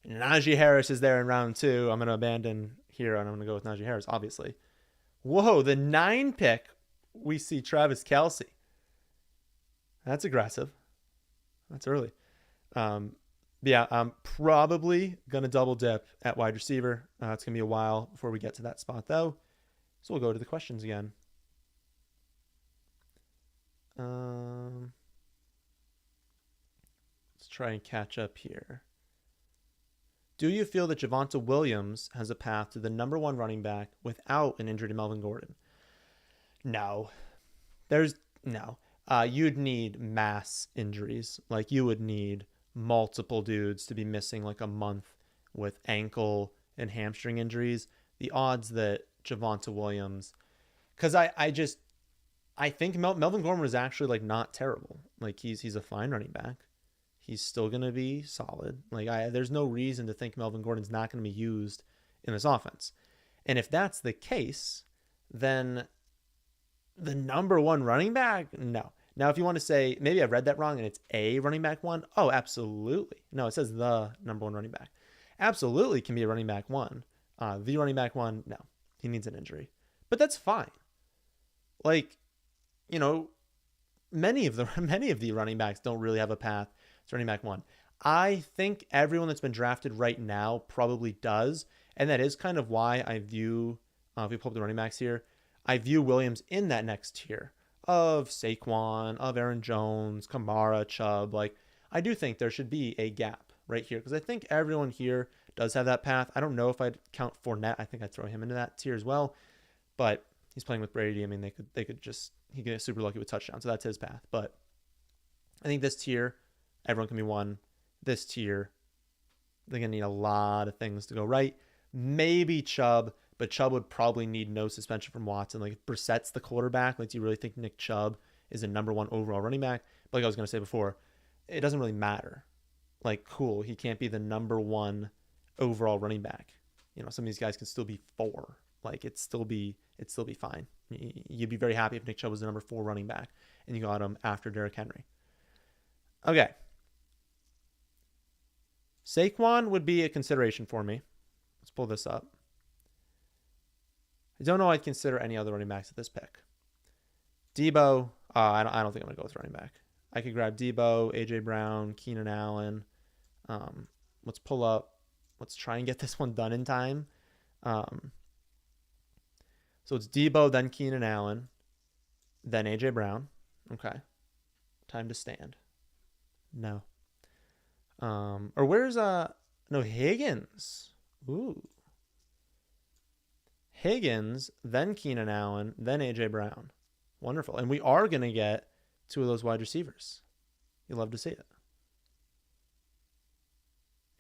Najee Harris is there in round 2, I'm gonna abandon Hero and I'm gonna go with Najee Harris, obviously. Whoa, the 9 pick. We see Travis Kelce. That's aggressive. That's early. Yeah, I'm probably going to double dip at wide receiver. It's going to be a while before we get to that spot, though. So we'll go to the questions again. Let's try and catch up here. Do you feel that Javonte Williams has a path to the number 1 running back without an injury to Melvin Gordon? No. No. You'd need mass injuries. Like, you would need multiple dudes to be missing like a month with ankle and hamstring injuries. The odds that Javonte Williams, because I think Melvin Gordon was actually like not terrible. Like, he's a fine running back. He's still going to be solid. Like, there's no reason to think Melvin Gordon's not going to be used in this offense. And if that's the case, then the number 1 running back? No. Now, if you want to say, maybe I read that wrong and it's a running back 1. Oh, absolutely. No, it says the number 1 running back. Absolutely can be a running back 1. The running back 1, no. He needs an injury. But that's fine. Like, many of the running backs don't really have a path to running back 1. I think everyone that's been drafted right now probably does. And that is kind of why I view, if we pull up the running backs here, I view Williams in that next tier of Saquon, of Aaron Jones, Kamara, Chubb. Like, I do think there should be a gap right here because I think everyone here does have that path. I don't know if I'd count Fournette. I think I'd throw him into that tier as well. But he's playing with Brady. I mean, he could get super lucky with touchdowns. So that's his path. But I think this tier, everyone can be 1. This tier, they're going to need a lot of things to go right. Maybe Chubb. But Chubb would probably need no suspension from Watson. Like, if Brissett's the quarterback, like, do you really think Nick Chubb is a number 1 overall running back? But like I was going to say before, it doesn't really matter. Like, cool, he can't be the number 1 overall running back. Some of these guys can still be 4. Like, it'd still be fine. You'd be very happy if Nick Chubb was the number 4 running back and you got him after Derrick Henry. Okay. Saquon would be a consideration for me. Let's pull this up. I don't know I'd consider any other running backs at this pick. Debo, I don't think I'm going to go with running back. I could grab Debo, A.J. Brown, Keenan Allen. Let's pull up. Let's try and get this one done in time. So it's Debo, then Keenan Allen, then A.J. Brown. Okay. Time to stand. No. Or where's no, Higgins. Ooh. Higgins, then Keenan Allen, then A.J. Brown. Wonderful. And we are going to get two of those wide receivers. You love to see it.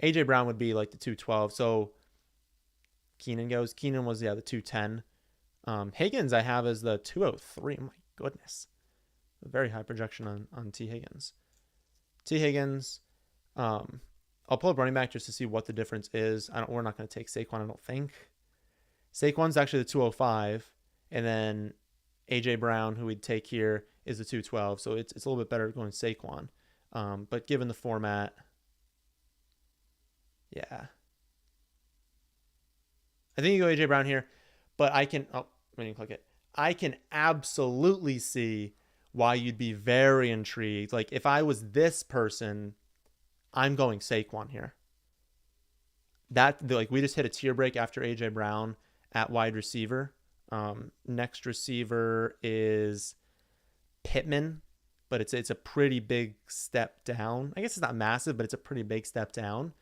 A.J. Brown would be like the 212. So Keenan goes. Keenan was, the 210. Higgins I have as the 203. Oh my goodness. A very high projection on T. Higgins. T. Higgins. I'll pull up running back just to see what the difference is. We're not going to take Saquon, I don't think. Saquon's actually the 205. And then A.J. Brown, who we'd take here, is the 212. So it's a little bit better going Saquon. But given the format, yeah. I think you go A.J. Brown here. But I can click it. I can absolutely see why you'd be very intrigued. Like, if I was this person, I'm going Saquon here. We just hit a tier break after A.J. Brown at wide receiver. Next receiver is Pittman, but it's a pretty big step down. I guess it's not massive, but it's a pretty big step down.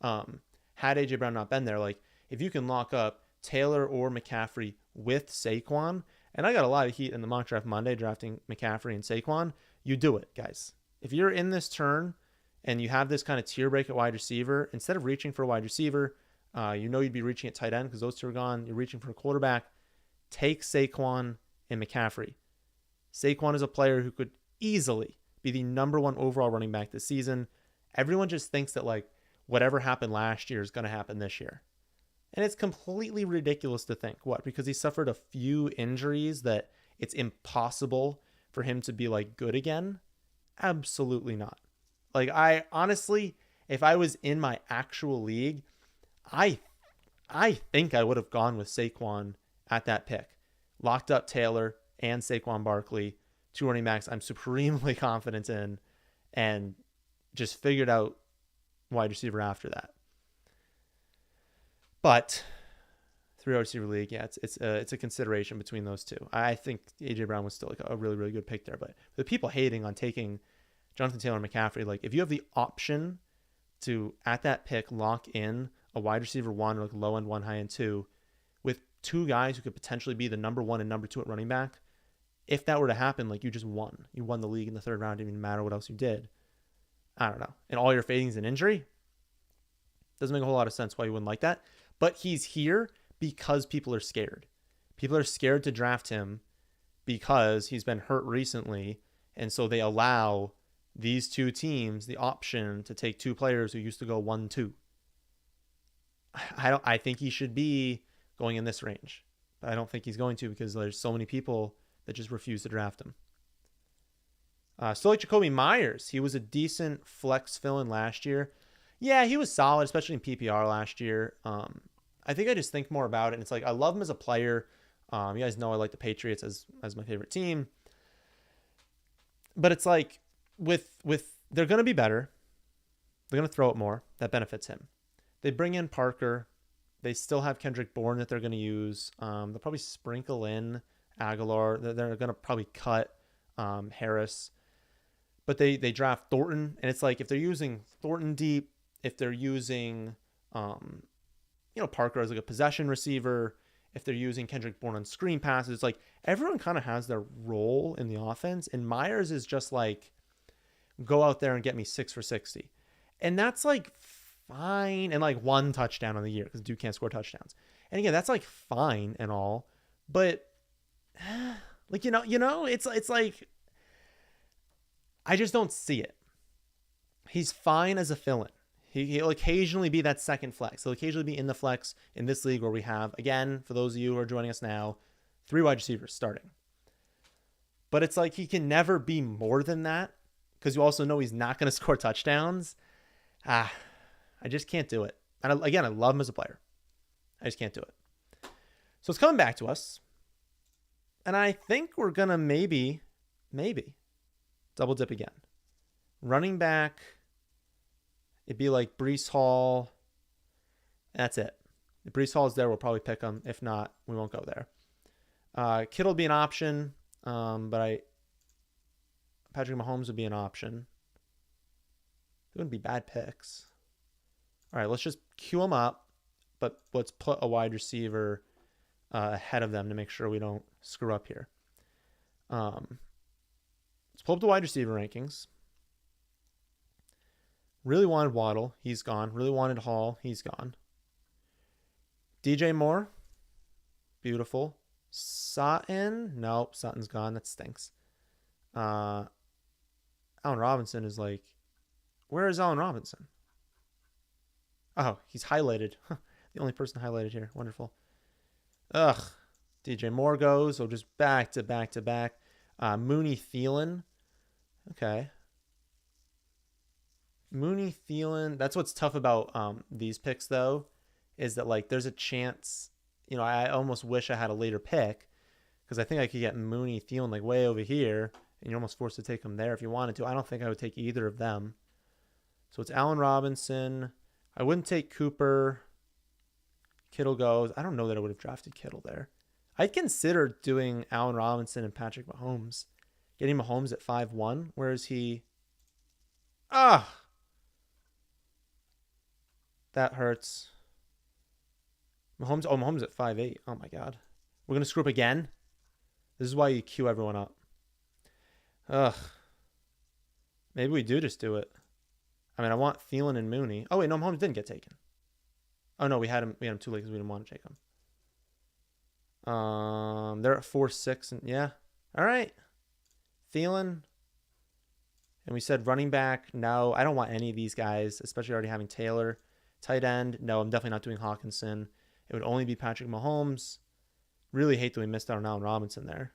Had A.J. Brown not been there, like, if you can lock up Taylor or McCaffrey with Saquon, and I got a lot of heat in the mock draft Monday drafting McCaffrey and Saquon, you do it, guys. If you're in this turn and you have this kind of tier break at wide receiver, instead of reaching for a wide receiver, you'd be reaching at tight end because those two are gone. You're reaching for a quarterback. Take Saquon and McCaffrey. Saquon is a player who could easily be the number one overall running back this season. Everyone just thinks that, like, whatever happened last year is going to happen this year. And it's completely ridiculous to think. What? Because he suffered a few injuries that it's impossible for him to be, like, good again? Absolutely not. Like, I honestly, if I was in my actual league, I think I would have gone with Saquon at that pick. Locked up Taylor and Saquon Barkley, two running backs I'm supremely confident in, and just figured out wide receiver after that. But 3 receiver league, yeah, it's a consideration between those two. I think A.J. Brown was still like a really, really good pick there. But the people hating on taking Jonathan Taylor and McCaffrey, like, if you have the option to, at that pick, lock in a wide receiver 1 or like low end 1, high end 2, with two guys who could potentially be the number 1 and number 2 at running back, if that were to happen, like, you just won. You won the league in the third round. It didn't even matter what else you did. I don't know. And all your fading's an injury? Doesn't make a whole lot of sense why you wouldn't like that. But he's here because people are scared. People are scared to draft him because he's been hurt recently. And so they allow these two teams the option to take two players who used to go 1-2. I think he should be going in this range. But I don't think he's going to because there's so many people that just refuse to draft him. Still like Jakobi Meyers. He was a decent flex fill-in last year. Yeah, he was solid, especially in PPR last year. I think I just think more about it. And it's like, I love him as a player. You guys know I like the Patriots as my favorite team. But it's like, with they're going to be better. They're going to throw it more. That benefits him. They bring in Parker. They still have Kendrick Bourne that they're going to use. They'll probably sprinkle in Aguilar. They're going to probably cut Harris. But they draft Thornton. And it's like, if they're using Thornton deep, if they're using Parker as like a possession receiver, if they're using Kendrick Bourne on screen passes, like, everyone kind of has their role in the offense. And Myers is just like, go out there and get me 6 for 60. And that's like fine. And like 1 touchdown on the year because dude can't score touchdowns. And again, that's like fine and all, but like, it's like, I just don't see it. He's fine as a fill-in. He'll occasionally be that second flex. He'll occasionally be in the flex in this league where we have, again, for those of you who are joining us now, 3 wide receivers starting. But it's like, he can never be more than that because you also know he's not going to score touchdowns. I I just can't do it. And again, I love him as a player. I just can't do it. So it's coming back to us. And I think we're going to maybe double dip again. Running back, it'd be like Breece Hall. That's it. If Breece Hall is there, we'll probably pick him. If not, we won't go there. Kittle would be an option, but Patrick Mahomes would be an option. It wouldn't be bad picks. All right, let's just queue them up, but let's put a wide receiver ahead of them to make sure we don't screw up here. Let's pull up the wide receiver rankings. Really wanted Waddle. He's gone. Really wanted Hall. He's gone. DJ Moore. Beautiful. Sutton. Nope. Sutton's gone. That stinks. Allen Robinson is like... Where is Allen Robinson? Oh, he's highlighted. The only person highlighted here. Wonderful. Ugh. DJ Moore goes. So just back to back to back. Mooney Thielen. Okay. Mooney Thielen. That's what's tough about these picks, though, is that, like, there's a chance, you know, I almost wish I had a later pick because I think I could get Mooney Thielen, like, way over here, and you're almost forced to take him there if you wanted to. I don't think I would take either of them. So it's Allen Robinson. I wouldn't take Cooper. Kittle goes. I don't know that I would have drafted Kittle there. I'd consider doing Allen Robinson and Patrick Mahomes. Getting Mahomes at 5-1. Where is he? That hurts. Mahomes at 5'8". Oh my God. We're going to screw up again? This is why you queue everyone up. Ugh. Maybe we do just do it. I mean, I want Thielen and Mooney. Oh wait, no, Mahomes didn't get taken. Oh no, we had him too late because we didn't want to take him. They're at 4-6 and yeah. All right. Thielen. And we said running back. No, I don't want any of these guys, especially already having Taylor. Tight end. No, I'm definitely not doing Hawkinson. It would only be Patrick Mahomes. Really hate that we missed out on Allen Robinson there.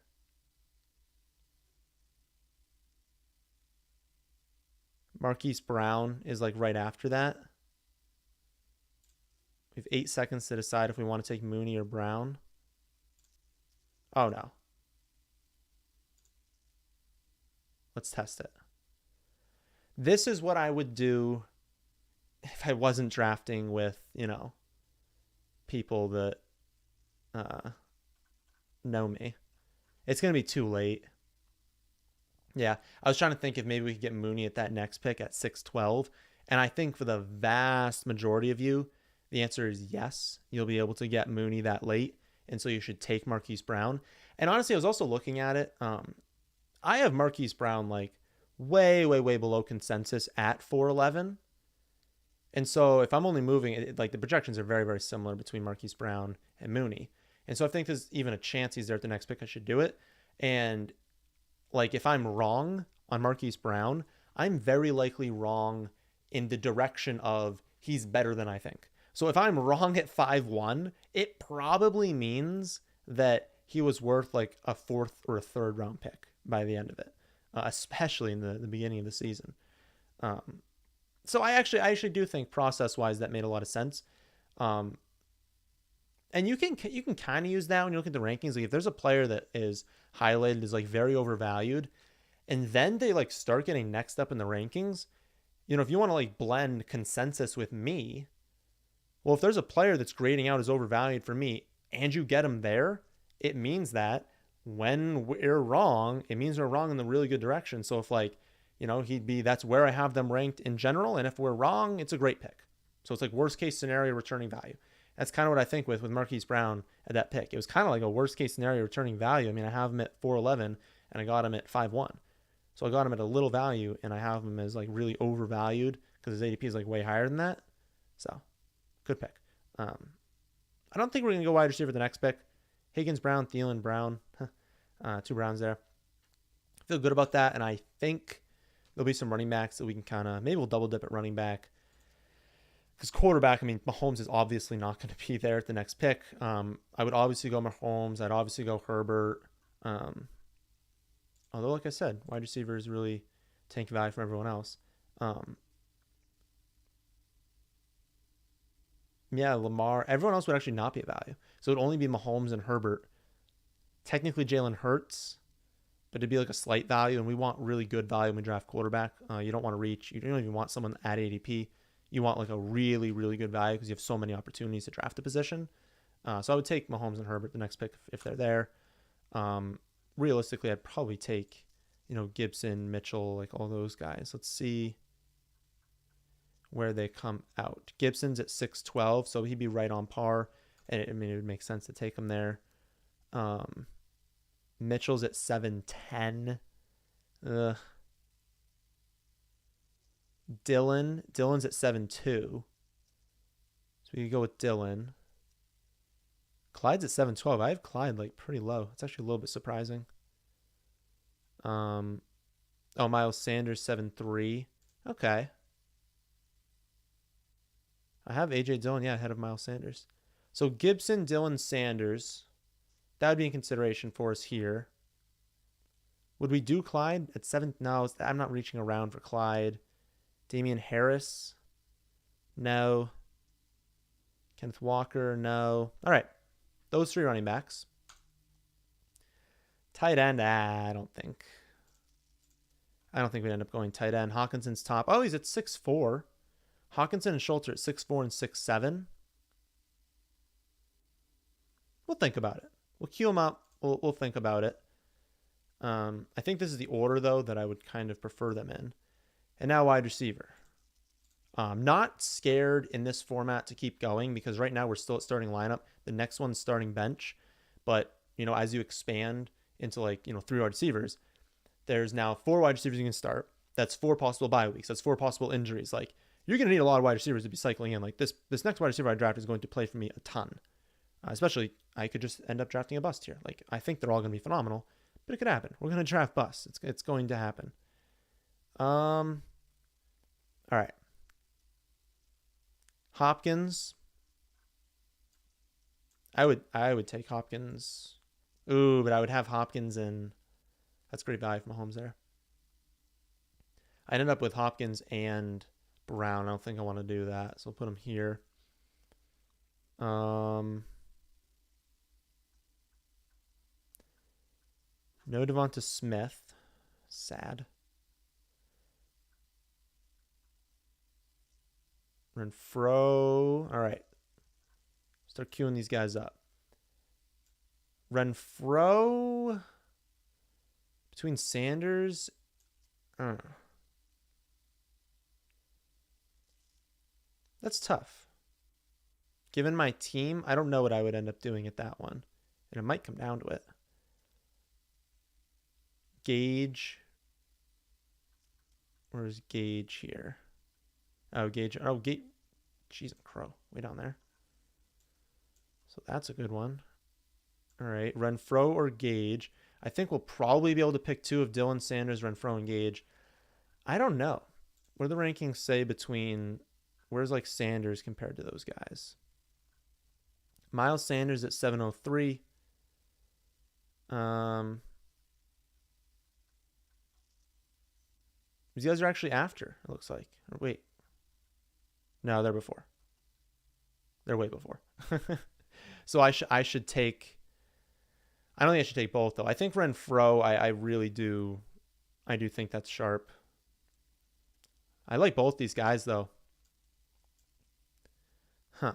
Marquise Brown is like right after that. We have 8 seconds to decide if we want to take Mooney or Brown. Oh no. Let's test it. This is what I would do if I wasn't drafting with, you know, people that know me. It's going to be too late. Yeah, I was trying to think if maybe we could get Mooney at that next pick at 6-12. And I think for the vast majority of you, the answer is yes. You'll be able to get Mooney that late. And so you should take Marquise Brown. And honestly, I was also looking at it. I have Marquise Brown like way, way, way below consensus at 411. And so if I'm only moving it, like the projections are very, very similar between Marquise Brown and Mooney. And so I think there's even a chance he's there at the next pick. I should do it. And like if I'm wrong on Marquise Brown, I'm very likely wrong in the direction of he's better than I think. So if I'm wrong at 5-1, it probably means that he was worth like a 4th or a 3rd round pick by the end of it, especially in the beginning of the season. So I actually do think process-wise that made a lot of sense. And you can kind of use that when you look at the rankings. Like if there's a player that is highlighted as like very overvalued, and then they like start getting next up in the rankings, you know, if you want to like blend consensus with me, well, if there's a player that's grading out as overvalued for me and you get him there, it means that when we're wrong, it means we're wrong in the really good direction. So if like, you know, that's where I have them ranked in general. And if we're wrong, it's a great pick. So it's like worst case scenario returning value. That's kind of what I think with Marquise Brown at that pick. It was kind of like a worst case scenario returning value. I mean, I have him at 411 and I got him at 5-1. So I got him at a little value and I have him as like really overvalued because his ADP is like way higher than that. So good pick. I don't think we're going to go wide receiver the next pick. Higgins, Brown, Thielen, Brown. 2 Browns there. I feel good about that. And I think there'll be some running backs that we can kind of, maybe we'll double dip at running back. Because quarterback, I mean, Mahomes is obviously not going to be there at the next pick. I would obviously go Mahomes. I'd obviously go Herbert. Although, like I said, wide receiver is really tank value for everyone else. Yeah, Lamar. Everyone else would actually not be a value. So it would only be Mahomes and Herbert. Technically, Jalen Hurts, but it'd be like a slight value, and we want really good value when we draft quarterback. You don't want to reach. You don't even want someone at ADP. You want like a really, really good value because you have so many opportunities to draft a position. So I would take Mahomes and Herbert the next pick if they're there. Realistically, I'd probably take, Gibson, Mitchell, like all those guys. Let's see where they come out. Gibson's at 612, so he'd be right on par. And it would make sense to take him there. Mitchell's at 710. Dylan's at 7.2. So we could go with Dylan. Clyde's at 7.12. I have Clyde like pretty low. It's actually a little bit surprising. Miles Sanders 7.3. Okay. I have AJ Dillon, ahead of Miles Sanders. So Gibson, Dillon, Sanders. That would be in consideration for us here. Would we do Clyde at 7? No, I'm not reaching around for Clyde. Damian Harris? No. Kenneth Walker? No. All right. Those 3 running backs. Tight end? I don't think we'd end up going tight end. Hawkinson's top. Oh, he's at 6'4". Hawkinson and Schultz are at 6'4" and 6'7". We'll think about it. We'll queue them up. We'll think about it. I think this is the order, though, that I would kind of prefer them in. And now wide receiver. I'm not scared in this format to keep going because right now we're still at starting lineup. The next one's starting bench. But, as you expand into 3 wide receivers, there's now 4 wide receivers you can start. That's 4 possible bye weeks. That's 4 possible injuries. Like, you're going to need a lot of wide receivers to be cycling in. Like, this next wide receiver I draft is going to play for me a ton. Especially, I could just end up drafting a bust here. Like, I think they're all going to be phenomenal, but it could happen. We're going to draft busts. It's going to happen. All right. Hopkins. I would take Hopkins. Ooh, but I would have Hopkins and that's great value for Mahomes there. I ended up with Hopkins and Brown. I don't think I want to do that, so I'll put him here. No Devonta Smith. Sad. Renfro. All right. Start queuing these guys up. Renfro between Sanders. That's tough. Given my team, I don't know what I would end up doing at that one. And it might come down to it. Gage. Where's Gage here? Oh, Gage. Oh, Gage. Jeez, I'm crow. Way down there. So that's a good one. All right. Renfro or Gage. I think we'll probably be able to pick 2 of Dylan Sanders, Renfro, and Gage. I don't know. What do the rankings say between... Where's like Sanders compared to those guys? Miles Sanders at 703. These guys are actually after, it looks like. Or wait. No, they're before. They're way before. So I should take... I don't think I should take both, though. I think Renfro, I really do... I do think that's sharp. I like both these guys, though. Huh.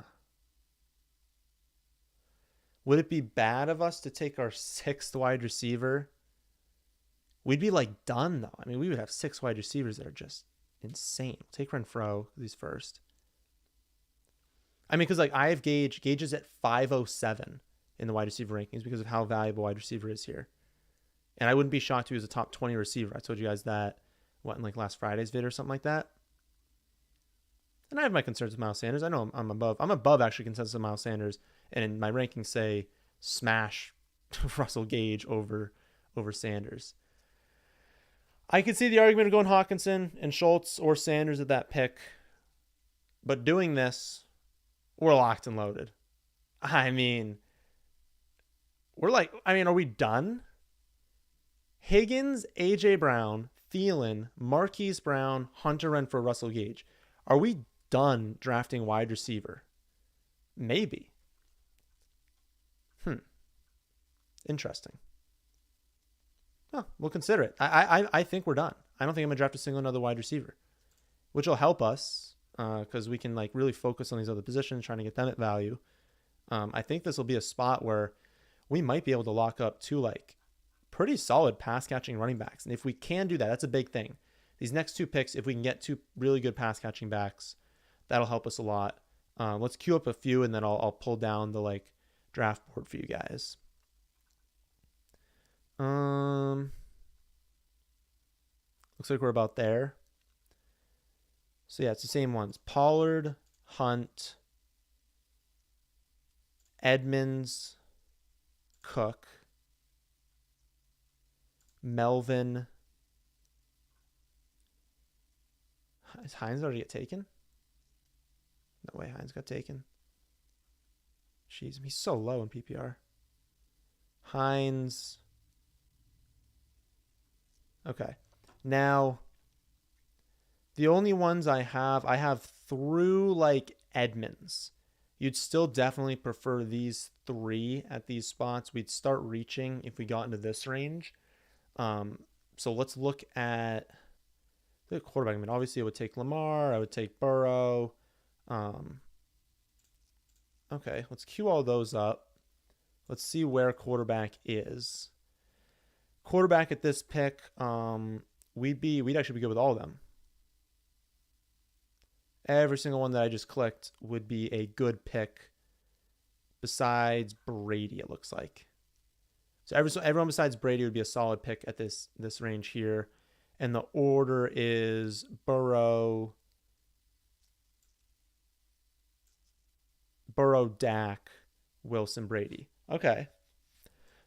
Would it be bad of us to take our 6th wide receiver? We'd be like done, though. I mean, we would have 6 wide receivers that are just insane. Take Renfro, who's first. I mean, because like I have Gage. Gage is at 507 in the wide receiver rankings because of how valuable wide receiver is here. And I wouldn't be shocked if he was a top 20 receiver. I told you guys that, in like last Friday's vid or something like that. And I have my concerns with Miles Sanders. I know I'm above actually consensus of Miles Sanders. And in my rankings say smash Russell Gage over Sanders. I could see the argument of going Hawkinson and Schultz or Sanders at that pick. But doing this, we're locked and loaded. I mean, are we done? Higgins, A.J. Brown, Thielen, Marquise Brown, Hunter Renfrow, Russell Gage. Are we done drafting wide receiver? Maybe. Interesting. Oh, we'll consider it. I think we're done. I don't think I'm gonna draft a single another wide receiver, which will help us because we can like really focus on these other positions, trying to get them at value. I think this will be a spot where we might be able to lock up two like pretty solid pass catching running backs, and if we can do that, that's a big thing. These next two picks, if we can get two really good pass catching backs, that'll help us a lot. Let's queue up a few, and then I'll pull down the like draft board for you guys. Looks like we're about there. So yeah, it's the same ones. Pollard, Hunt, Edmonds, Cook, Melvin. Is Hines already get taken? No way Hines got taken. Jeez, he's so low in PPR. Hines. Okay. Now, the only ones I have through like Edmonds. You'd still definitely prefer these three at these spots. We'd start reaching if we got into this range. So let's look at the quarterback. I mean, obviously, I would take Lamar. I would take Burrow. Okay, let's queue all those up. Let's see where quarterback is. Quarterback at this pick, we'd actually be good with all of them. Every single one that I just clicked would be a good pick besides Brady, it looks like. So everyone besides Brady would be a solid pick at this range here. And the order is Burrow, Dak, Wilson, Brady. Okay.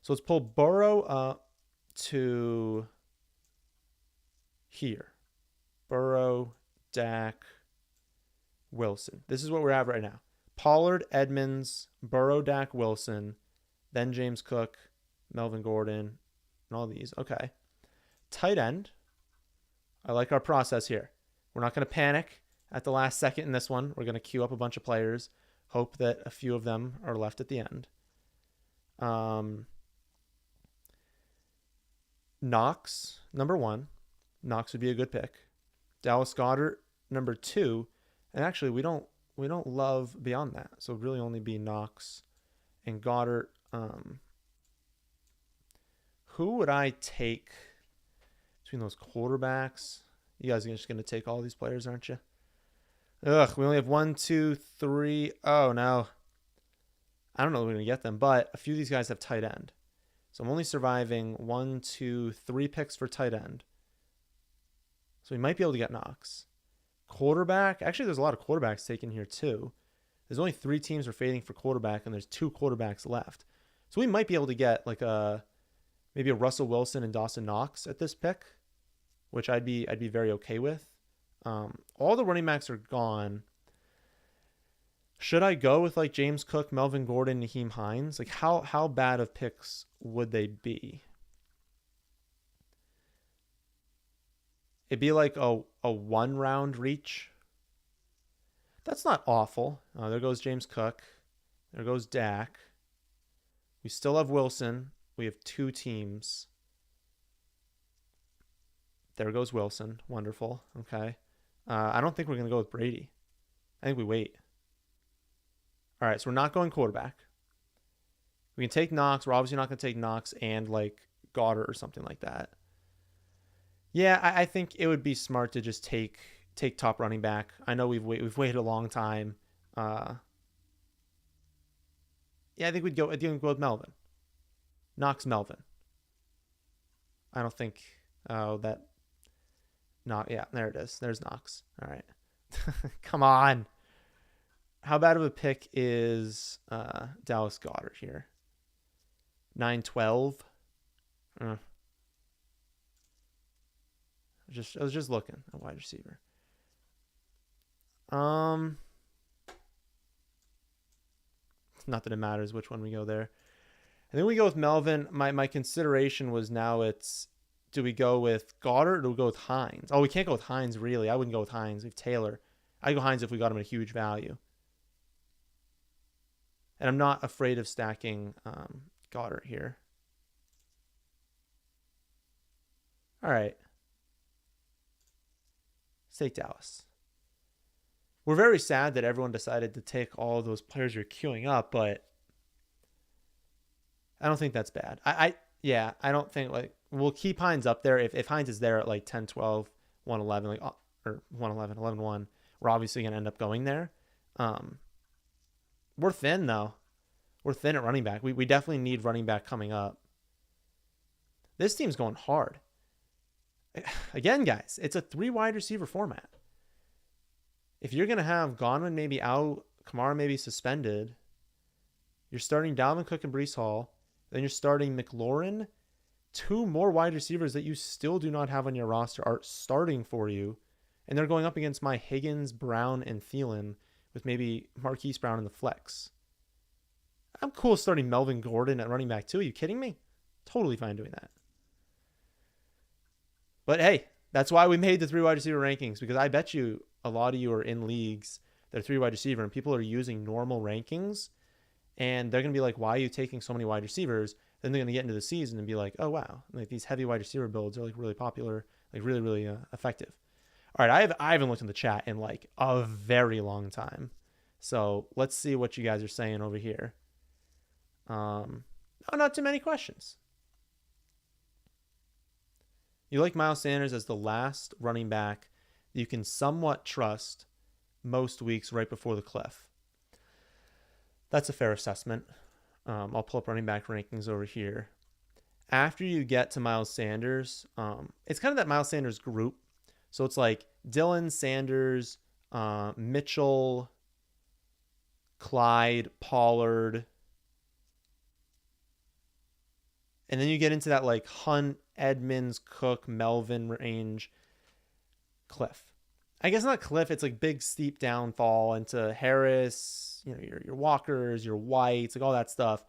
So let's pull Burrow up to here. Burrow, Dak, Wilson. This is what we're at right now. Pollard, Edmonds, Burrow, Dak, Wilson, then James Cook, Melvin Gordon, and all these. Okay. Tight end. I like our process here. We're not going to panic at the last second in this one. We're going to queue up a bunch of players, hope that a few of them are left at the end. Knox, number 1. Knox would be a good pick. Dallas Goedert, number 2. And actually, we don't love beyond that. So it'd really only be Knox and Goedert. Who would I take between those quarterbacks? You guys are just going to take all these players, aren't you? Ugh, we only have 1, 2, 3. Oh, no. I don't know if we're going to get them, but a few of these guys have tight end. So I'm only surviving 1, 2, 3 picks for tight end. So we might be able to get Knox. Quarterback. Actually, there's a lot of quarterbacks taken here, too. There's only 3 teams are fading for quarterback, and there's 2 quarterbacks left. So we might be able to get like maybe a Russell Wilson and Dawson Knox at this pick, which I'd be very okay with. All the running backs are gone. Should I go with like James Cook, Melvin Gordon, Nyheim Hines? Like how bad of picks would they be? It'd be like a 1-round reach. That's not awful. There goes James Cook. There goes Dak. We still have Wilson. We have 2 teams. There goes Wilson. Wonderful. Okay. I don't think we're going to go with Brady. I think we wait. All right, so we're not going quarterback. We can take Knox. We're obviously not going to take Knox and like Goddard or something like that. Yeah, I think it would be smart to just take top running back. I know we've waited a long time. Yeah, I think we'd go with Melvin. Knox, Melvin. I don't think that. Not yeah, there it is. There's Knox. All right, come on. How bad of a pick is Dallas Goedert here? 9-12. I was just looking at wide receiver. Not that it matters which one we go there. And then we go with Melvin. My consideration was now it's, do we go with Goddard or do we go with Hines? Oh, we can't go with Hines, really. I wouldn't go with Hines. We have Taylor. I'd go Hines if we got him at a huge value. And I'm not afraid of stacking Goddard here. All right. Let's take Dallas. We're very sad that everyone decided to take all of those players you're queuing up, but I don't think that's bad. Yeah, I don't think like we'll keep Hines up there. If Hines is there at like 10, 12, 111, like or 111, 11, 1, we're obviously gonna end up going there. Um, we're thin though. We're thin at running back. We definitely need running back coming up. This team's going hard. Again, guys, it's a 3 wide receiver format. If you're gonna have Godwin maybe out, Kamara maybe suspended, you're starting Dalvin Cook and Breece Hall. Then you're starting McLaurin. 2 more wide receivers that you still do not have on your roster are starting for you. And they're going up against my Higgins, Brown, and Thielen with maybe Marquise Brown in the flex. I'm cool starting Melvin Gordon at running back too. Are you kidding me? Totally fine doing that. But hey, that's why we made the 3 wide receiver rankings, because I bet you a lot of you are in leagues that are 3 wide receiver and people are using normal rankings. And they're going to be like, why are you taking so many wide receivers? Then they're going to get into the season and be like, oh, wow. Like these heavy wide receiver builds are like really popular, like really, really effective. All right. I haven't looked in the chat in like a very long time. So let's see what you guys are saying over here. Not too many questions. You like Miles Sanders as the last running back you can somewhat trust most weeks right before the cliff. That's a fair assessment. I'll pull up running back rankings over here. After you get to Miles Sanders, it's kind of that Miles Sanders group. So it's like Dylan, Sanders, Mitchell, Clyde, Pollard. And then you get into that like Hunt, Edmonds, Cook, Melvin range. Cliff. I guess not cliff. It's like big steep downfall into Harris, your Walkers, your Whites, like all that stuff.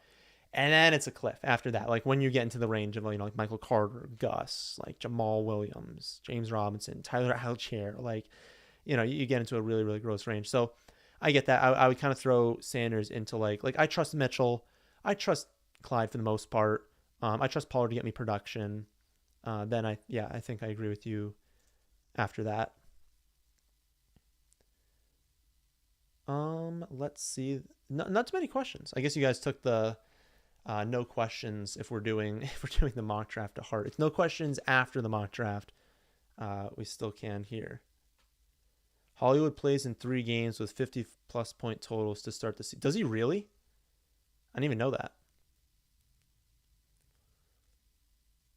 And then it's a cliff after that. Like when you get into the range of, like Michael Carter, Gus, like Jamal Williams, James Robinson, Tyler Algier, like, you get into a really, really gross range. So I get that. I would kind of throw Sanders into like I trust Mitchell. I trust Clyde for the most part. I trust Pollard to get me production. Then I think I agree with you after that. Let's see. Not too many questions. I guess you guys took the no questions if we're doing the mock draft to heart. It's no questions after the mock draft. We still can here. Hollywood plays in 3 games with 50+ point totals to start the season. Does he really? I didn't even know that.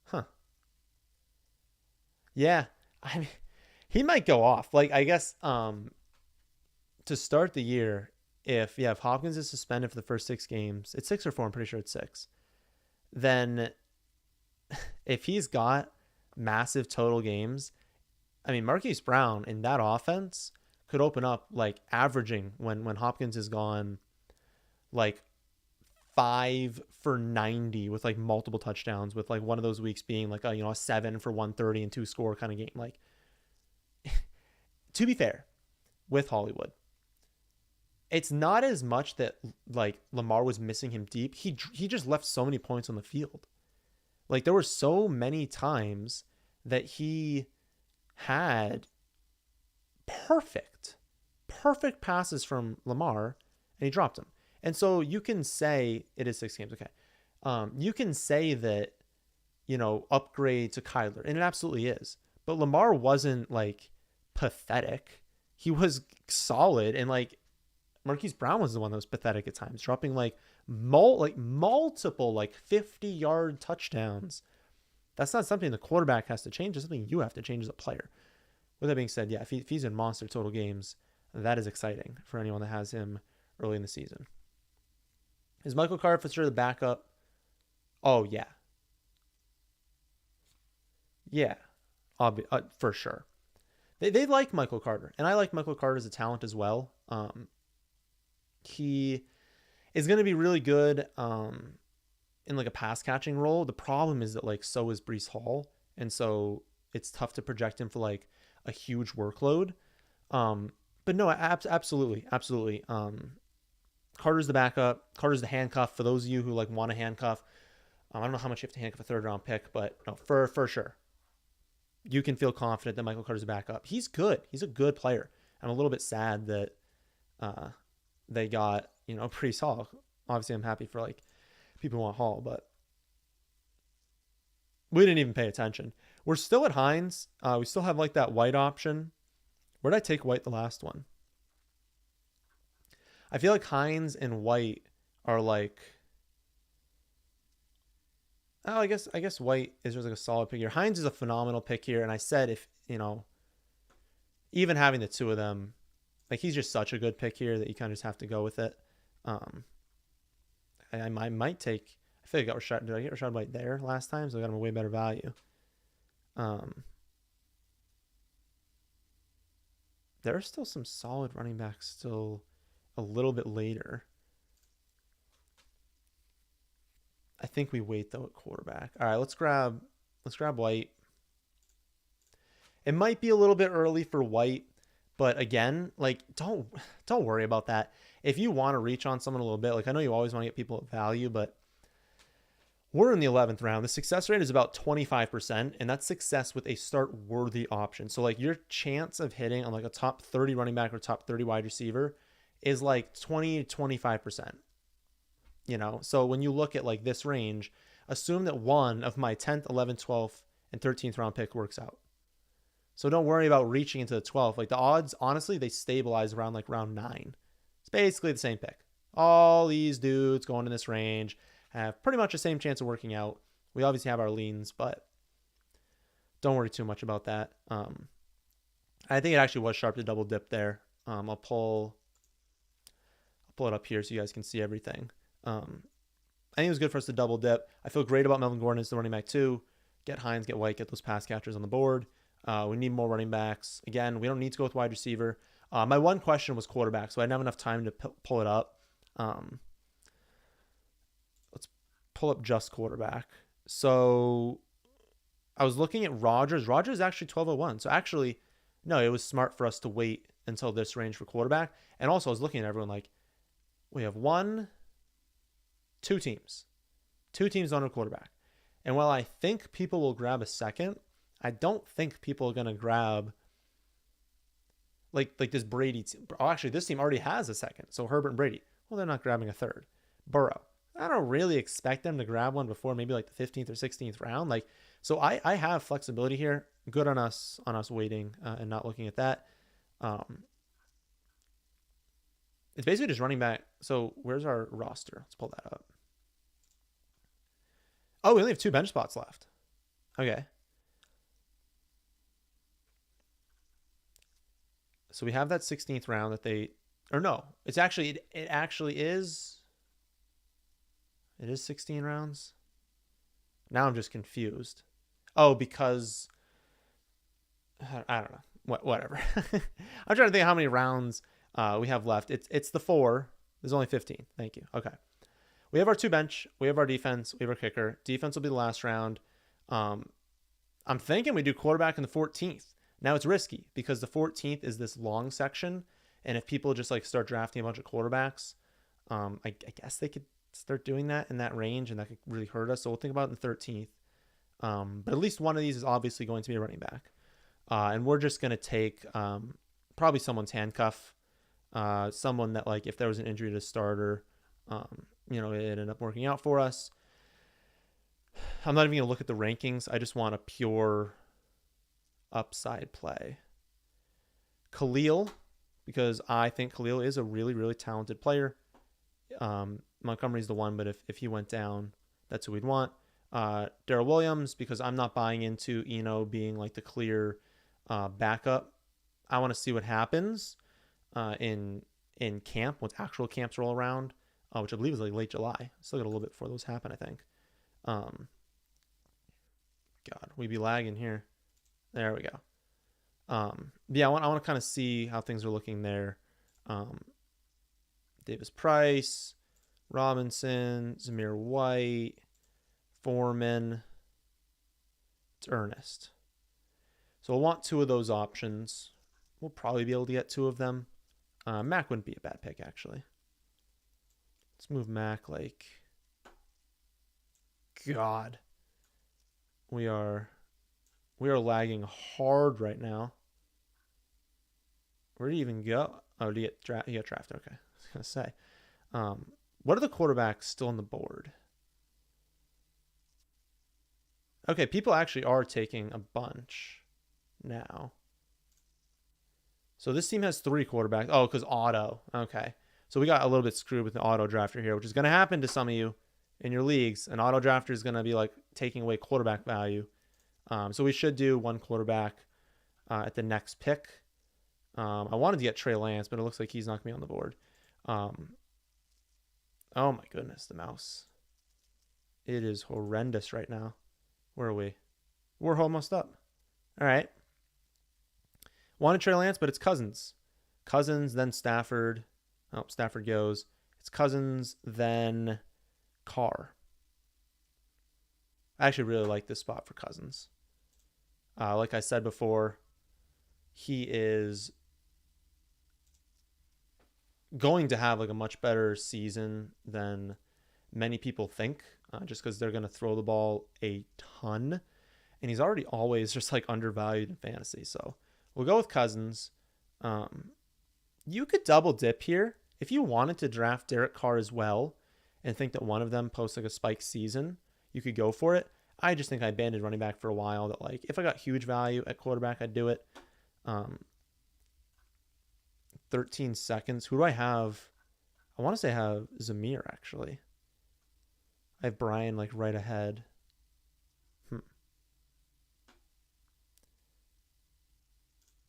Huh. Yeah. I mean, he might go off. Like, I guess to start the year, if Hopkins is suspended for the first 6 games, it's 6 or 4, I'm pretty sure it's 6. Then if he's got massive total games, I mean, Marquise Brown in that offense could open up like averaging when Hopkins is gone, like 5 for 90 with like multiple touchdowns, with like one of those weeks being like a 7 for 130 and 2 score kind of game. Like, to be fair with Hollywood, it's not as much that like Lamar was missing him deep. He just left so many points on the field. Like there were so many times that he had perfect passes from Lamar and he dropped them. And so you can say it is 6 games. Okay. You can say that, upgrade to Kyler, and it absolutely is. But Lamar wasn't like pathetic. He was solid, and like Marquise Brown was the one that was pathetic at times, dropping like multiple 50-yard touchdowns. That's not something the quarterback has to change. It's something you have to change as a player. With that being said, if he's in monster total games, that is exciting for anyone that has him early in the season. Is Michael Carter for sure the backup? Oh, yeah. Yeah, for sure. They like Michael Carter, and I like Michael Carter as a talent as well. He is going to be really good in like a pass catching role. The problem is that so is Breece Hall, and so it's tough to project him for like a huge workload. But no, absolutely. Carter's the backup. Carter's the handcuff for those of you who like want a handcuff. I don't know how much you have to handcuff a third round pick, but no, for sure, you can feel confident that Michael Carter's a backup. He's good. He's a good player. I'm a little bit sad that they got, Breece Hall. Obviously, I'm happy for like people who want Hall, but we didn't even pay attention. We're still at Hines. We still have like that White option. Where did I take White the last one? I feel like Hines and White are like. Oh, I guess White is just like a solid pick here. Hines is a phenomenal pick here, and I said if even having the two of them, like he's just such a good pick here that you kind of just have to go with it. I might take. I feel like I got Rashad. Did I get Rashad White there last time? So I got him a way better value. There are still some solid running backs still a little bit later. I think we wait though at quarterback. All right, let's grab White. It might be a little bit early for White, but again, like don't worry about that. If you want to reach on someone a little bit, like I know you always want to get people at value, but we're in the 11th round. The success rate is about 25%, and that's success with a start-worthy option. So like your chance of hitting on like a top 30 running back or top 30 wide receiver is like 20 to 25%. So when you look at like this range, assume that one of my 10th, 11th, 12th, and 13th round pick works out. So don't worry about reaching into the 12th. Like the odds, honestly, they stabilize around like round 9. It's basically the same pick. All these dudes going in this range have pretty much the same chance of working out. We obviously have our leans, but don't worry too much about that. I think it actually was sharp to double dip there. I'll pull it up here so you guys can see everything. I think it was good for us to double dip. I feel great about Melvin Gordon as the running back too. Get Hines, get White, get those pass catchers on the board. We need more running backs. Again, we don't need to go with wide receiver. My one question was quarterback, so I didn't have enough time to pull it up. Let's pull up just quarterback. So I was looking at Rodgers. Rodgers is actually 1201. So actually, no, it was smart for us to wait until this range for quarterback. And also I was looking at everyone like, we have two teams on a quarterback. And while I think people will grab a second, I don't think people are going to grab like this Brady team. Oh, actually, this team already has a second. So Herbert and Brady. Well, they're not grabbing a third. Burrow. I don't really expect them to grab one before maybe like the 15th or 16th round. Like, so I have flexibility here. Good on us waiting and not looking at that. It's basically just running back. So where's our roster? Let's pull that up. Oh, we only have 2 bench spots left. Okay. So we have that 16th round that it actually is 16 rounds. Now I'm just confused. Oh, because I don't know. Whatever. I'm trying to think how many rounds we have left. It's the 4. There's only 15. Thank you. Okay. We have our 2 bench. We have our defense. We have our kicker. Defense will be the last round. I'm thinking we do quarterback in the 14th. Now it's risky because the 14th is this long section. And if people just like start drafting a bunch of quarterbacks, I guess they could start doing that in that range and that could really hurt us. So we'll think about it in the 13th. But at least one of these is obviously going to be a running back. And we're just going to take probably someone's handcuff. Someone that like if there was an injury to the starter, it ended up working out for us. I'm not even going to look at the rankings. I just want a pure upside play. Khalil, because I think Khalil is a really, really talented player. Montgomery's the one, but if he went down, that's who we'd want. Darrell Williams, because I'm not buying into Eno being like the clear backup. I want to see what happens in camp once actual camps roll around, which I believe is like late July. Still got a little bit before those happen, I think. God, we be lagging here. There we go. Yeah, I want to kind of see how things are looking there. Davis Price, Robinson, Zamir White, Foreman. It's Ernest. So we'll want 2 of those options. We'll probably be able to get 2 of them. Mac wouldn't be a bad pick, actually. Let's move Mac like... God. We are lagging hard right now. Where do you even go? Oh, do you get draft? You get drafted. Okay. I was going to say. What are the quarterbacks still on the board? Okay, people actually are taking a bunch now. So this team has 3 quarterbacks. Oh, because auto. Okay. So we got a little bit screwed with the auto drafter here, which is going to happen to some of you in your leagues. An auto drafter is going to be like taking away quarterback value. So we should do 1 quarterback at the next pick. I wanted to get Trey Lance, but it looks like he's not going to be on the board. Oh my goodness, the mouse. It is horrendous right now. Where are we? We're almost up. All right. Wanted Trey Lance, but it's Cousins. Cousins, then Stafford. Oh, Stafford goes. It's Cousins, then Carr. I actually really like this spot for Cousins. Like I said before, he is going to have like a much better season than many people think, just because they're going to throw the ball a ton. And he's already always just like undervalued in fantasy. So we'll go with Cousins. You could double dip here. If you wanted to draft Derek Carr as well and think that one of them posts like a spike season, you could go for it. I just think I banded running back for a while that like if I got huge value at quarterback, I'd do it. 13 seconds. Who do I have? I want to say I have Zamir actually. I have Brian like right ahead.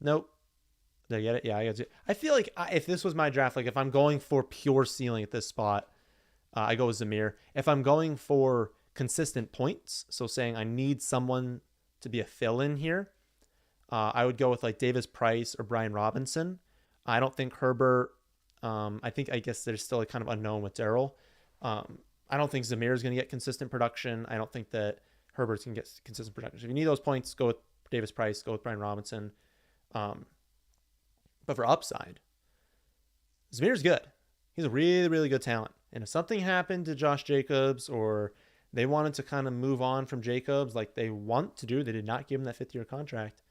Nope. Did I get it? Yeah, I got it. I feel like if this was my draft, like if I'm going for pure ceiling at this spot, I go with Zamir. If I'm going for consistent points, so saying I need someone to be a fill-in here, I would go with like Davis Price or Brian Robinson. I don't think Herbert. I guess there's still a kind of unknown with Darrell. I don't think Zamir is going to get consistent production. I don't think that Herbert's going to get consistent production. So if you need those points, go with Davis Price, go with Brian Robinson. But for upside, Zamir's good. He's a really, really good talent. And if something happened to Josh Jacobs or they wanted to kind of move on from Jacobs like they want to do, they did not give him that 5th-year contract,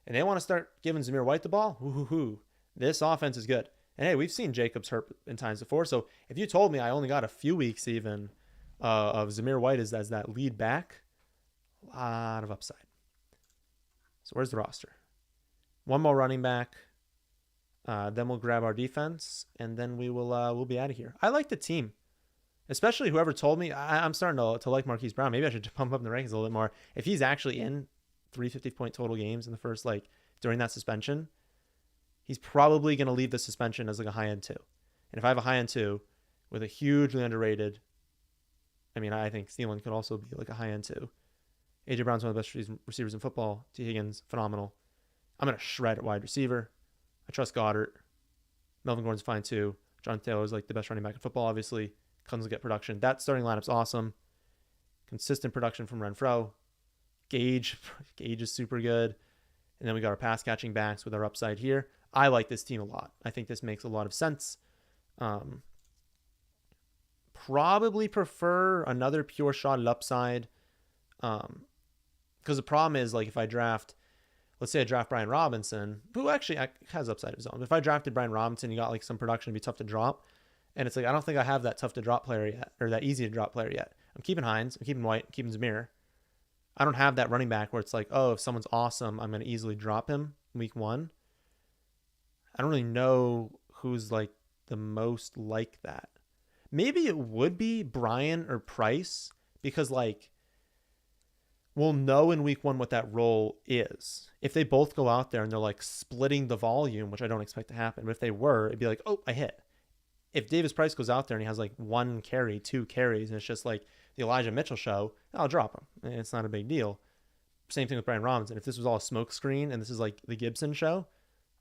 and they want to start giving Zamir White the ball, this offense is good. And hey, we've seen Jacobs hurt in times before. So if you told me I only got a few weeks even of Zamir White as that lead back, a lot of upside. So where's the roster? 1 more running back. Then we'll grab our defense, and then we'll be out of here. I like the team, especially whoever told me. I'm starting to like Marquise Brown. Maybe I should pump up in the rankings a little bit more. If he's actually in 350-point total games in the first, like during that suspension, he's probably going to leave the suspension as like a high-end 2. And if I have a high-end 2 with a hugely underrated, I think Thielen could also be like a high-end 2. A.J. Brown's one of the best receivers in football. T. Higgins, phenomenal. I'm going to shred at wide receiver. I trust Goddard. Melvin Gordon's fine too. John Taylor's like the best running back in football, obviously. Cousins will get production. That starting lineup's awesome. Consistent production from Renfro. Gage is super good. And then we got our pass catching backs with our upside here. I like this team a lot. I think this makes a lot of sense. Probably prefer another pure shot at upside. Because the problem is, like, if I draft, let's say I draft Brian Robinson, who actually has upside of his own. If I drafted Brian Robinson, you got like some production, it'd be tough to drop. And it's like, I don't think I have that tough to drop player yet, or that easy to drop player yet. I'm keeping Hines, I'm keeping White, I'm keeping Zamir. I don't have that running back where it's like, oh, if someone's awesome, I'm going to easily drop him week 1. I don't really know who's like the most like that. Maybe it would be Brian or Price, because like we'll know in week 1 what that role is. If they both go out there and they're like splitting the volume, which I don't expect to happen, but if they were, it'd be like, oh, I hit. If Davis Price goes out there and he has like 1 carry, 2 carries, and it's just like the Elijah Mitchell show, I'll drop him. And it's not a big deal. Same thing with Brian Robinson. If this was all a smoke screen and this is like the Gibson show,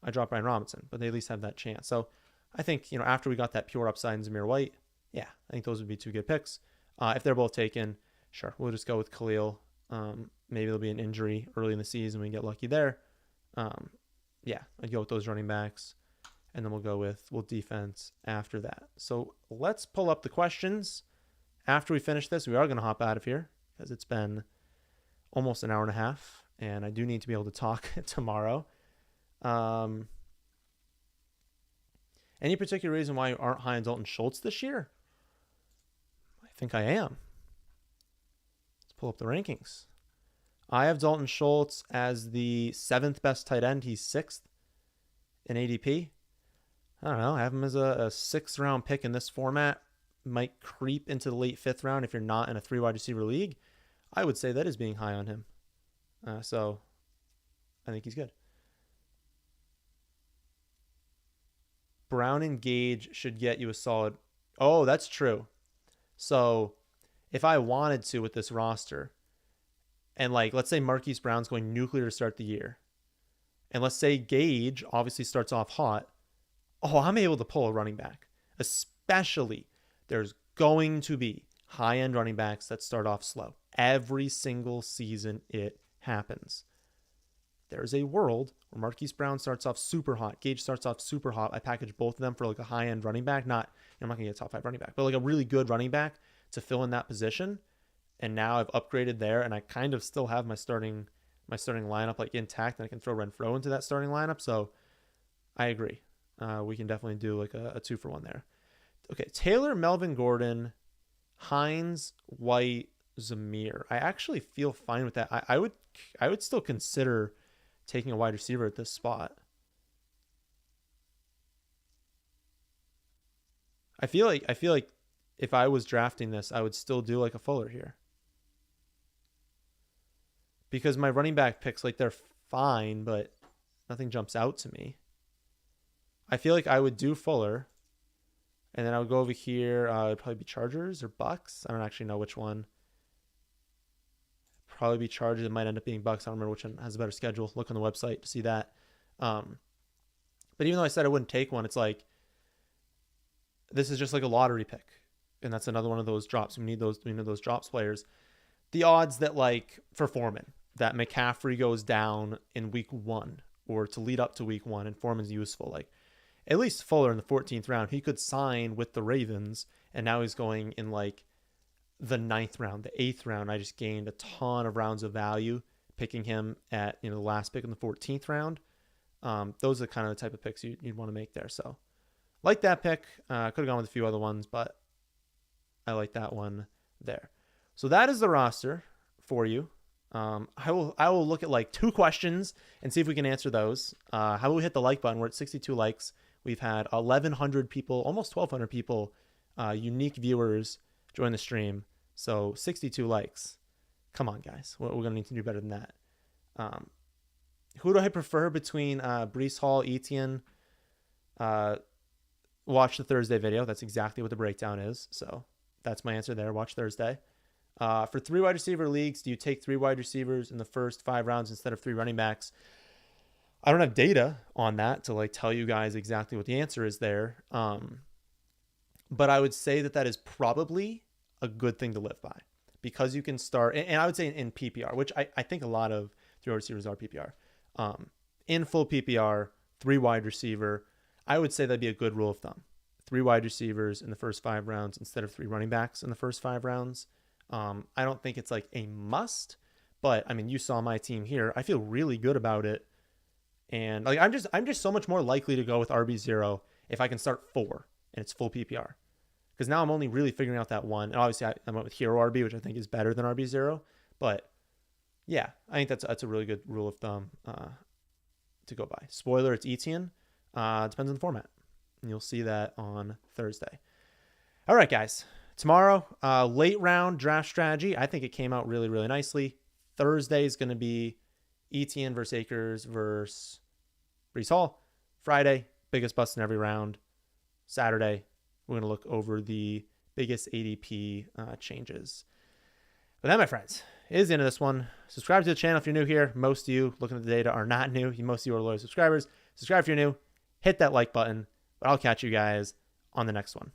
I drop Brian Robinson, but they at least have that chance. So I think, after we got that pure upside in Zamir White, yeah, I think those would be 2 good picks. If they're both taken, sure, we'll just go with Khalil. Maybe there'll be an injury early in the season. We get lucky there. Yeah, I'd go with those running backs. and then we'll go with defense after that. So let's pull up the questions. After we finish this, we are going to hop out of here because it's been almost an hour and a half, and I do need to be able to talk tomorrow. Any particular reason why you aren't high on Dalton Schultz this year? I think I am. Let's pull up the rankings. I have Dalton Schultz as the 7th best tight end. He's 6th in ADP. I don't know. I have him as a 6th round pick in this format. Might creep into the late 5th round if you're not in a 3 wide receiver league. I would say that is being high on him. So I think he's good. Brown and Gage should get you a solid. Oh, that's true. So if I wanted to with this roster, and like, let's say Marquise Brown's going nuclear to start the year, and let's say Gage obviously starts off hot, I'm able to pull a running back. Especially there's going to be high-end running backs that start off slow. Every single season it happens. There's a world where Marquise Brown starts off super hot. Gage starts off super hot. I package both of them for like a high-end running back. I'm not going to get a top 5 running back, but like a really good running back to fill in that position. And now I've upgraded there, and I kind of still have my starting lineup like intact, and I can throw Renfrow into that starting lineup. So I agree. We can definitely do like a 2-for-1 there. Okay, Taylor, Melvin Gordon, Hines, White, Zamir. I actually feel fine with that. I would still consider taking a wide receiver at this spot. I feel like if I was drafting this, I would still do like a Fuller here. Because my running back picks, like, they're fine, but nothing jumps out to me. I feel like I would do Fuller, and then I would go over here. It'd probably be Chargers or Bucks. I don't actually know which one. Probably be Chargers. It might end up being Bucks. I don't remember which one has a better schedule. Look on the website to see that. But even though I said I wouldn't take one, it's like, this is just like a lottery pick. And that's another one of those drops. We need those drops players. The odds that, like, for Foreman, that McCaffrey goes down in week 1 or to lead up to week 1 and Foreman's useful. Like, at least Fuller in the 14th round, he could sign with the Ravens, and now he's going in like the 9th round, the 8th round. I just gained a ton of rounds of value picking him at, the last pick in the 14th round. Those are kind of the type of picks you'd want to make there. So like that pick. Could have gone with a few other ones, but I like that one there. So that is the roster for you. I will look at like 2 questions and see if we can answer those. How about we hit the like button? We're at 62 likes. We've had 1,100 people, almost 1,200 people, unique viewers join the stream. So 62 likes. Come on, guys. We're going to need to do better than that. Who do I prefer between Breece Hall, Etienne? Watch the Thursday video. That's exactly what the breakdown is. So that's my answer there. Watch Thursday. For 3 wide receiver leagues, do you take 3 wide receivers in the first 5 rounds instead of 3 running backs? I don't have data on that to like tell you guys exactly what the answer is there. But I would say that is probably a good thing to live by, because you can start, and I would say in PPR, which I think a lot of 3 wide receivers are PPR. In full PPR, 3 wide receiver, I would say that'd be a good rule of thumb. 3 wide receivers in the first 5 rounds instead of 3 running backs in the first 5 rounds. I don't think it's like a must, but I mean, you saw my team here. I feel really good about it. And like, I'm just so much more likely to go with RB0 if I can start 4 and it's full PPR. Because now I'm only really figuring out that one. And obviously I went with Hero RB, which I think is better than RB0. But yeah, I think that's a really good rule of thumb to go by. Spoiler, it's Etienne. Depends on the format. And you'll see that on Thursday. All right, guys. Tomorrow, late round draft strategy. I think it came out really, really nicely. Thursday is going to be Etienne versus Akers versus Breece Hall. Friday, biggest bust in every round. Saturday, we're going to look over the biggest ADP changes. But that, my friends, is the end of this one. Subscribe to the channel if you're new here. Most of you looking at the data are not new. Most of you are loyal subscribers. Subscribe if you're new. Hit that like button. But I'll catch you guys on the next one.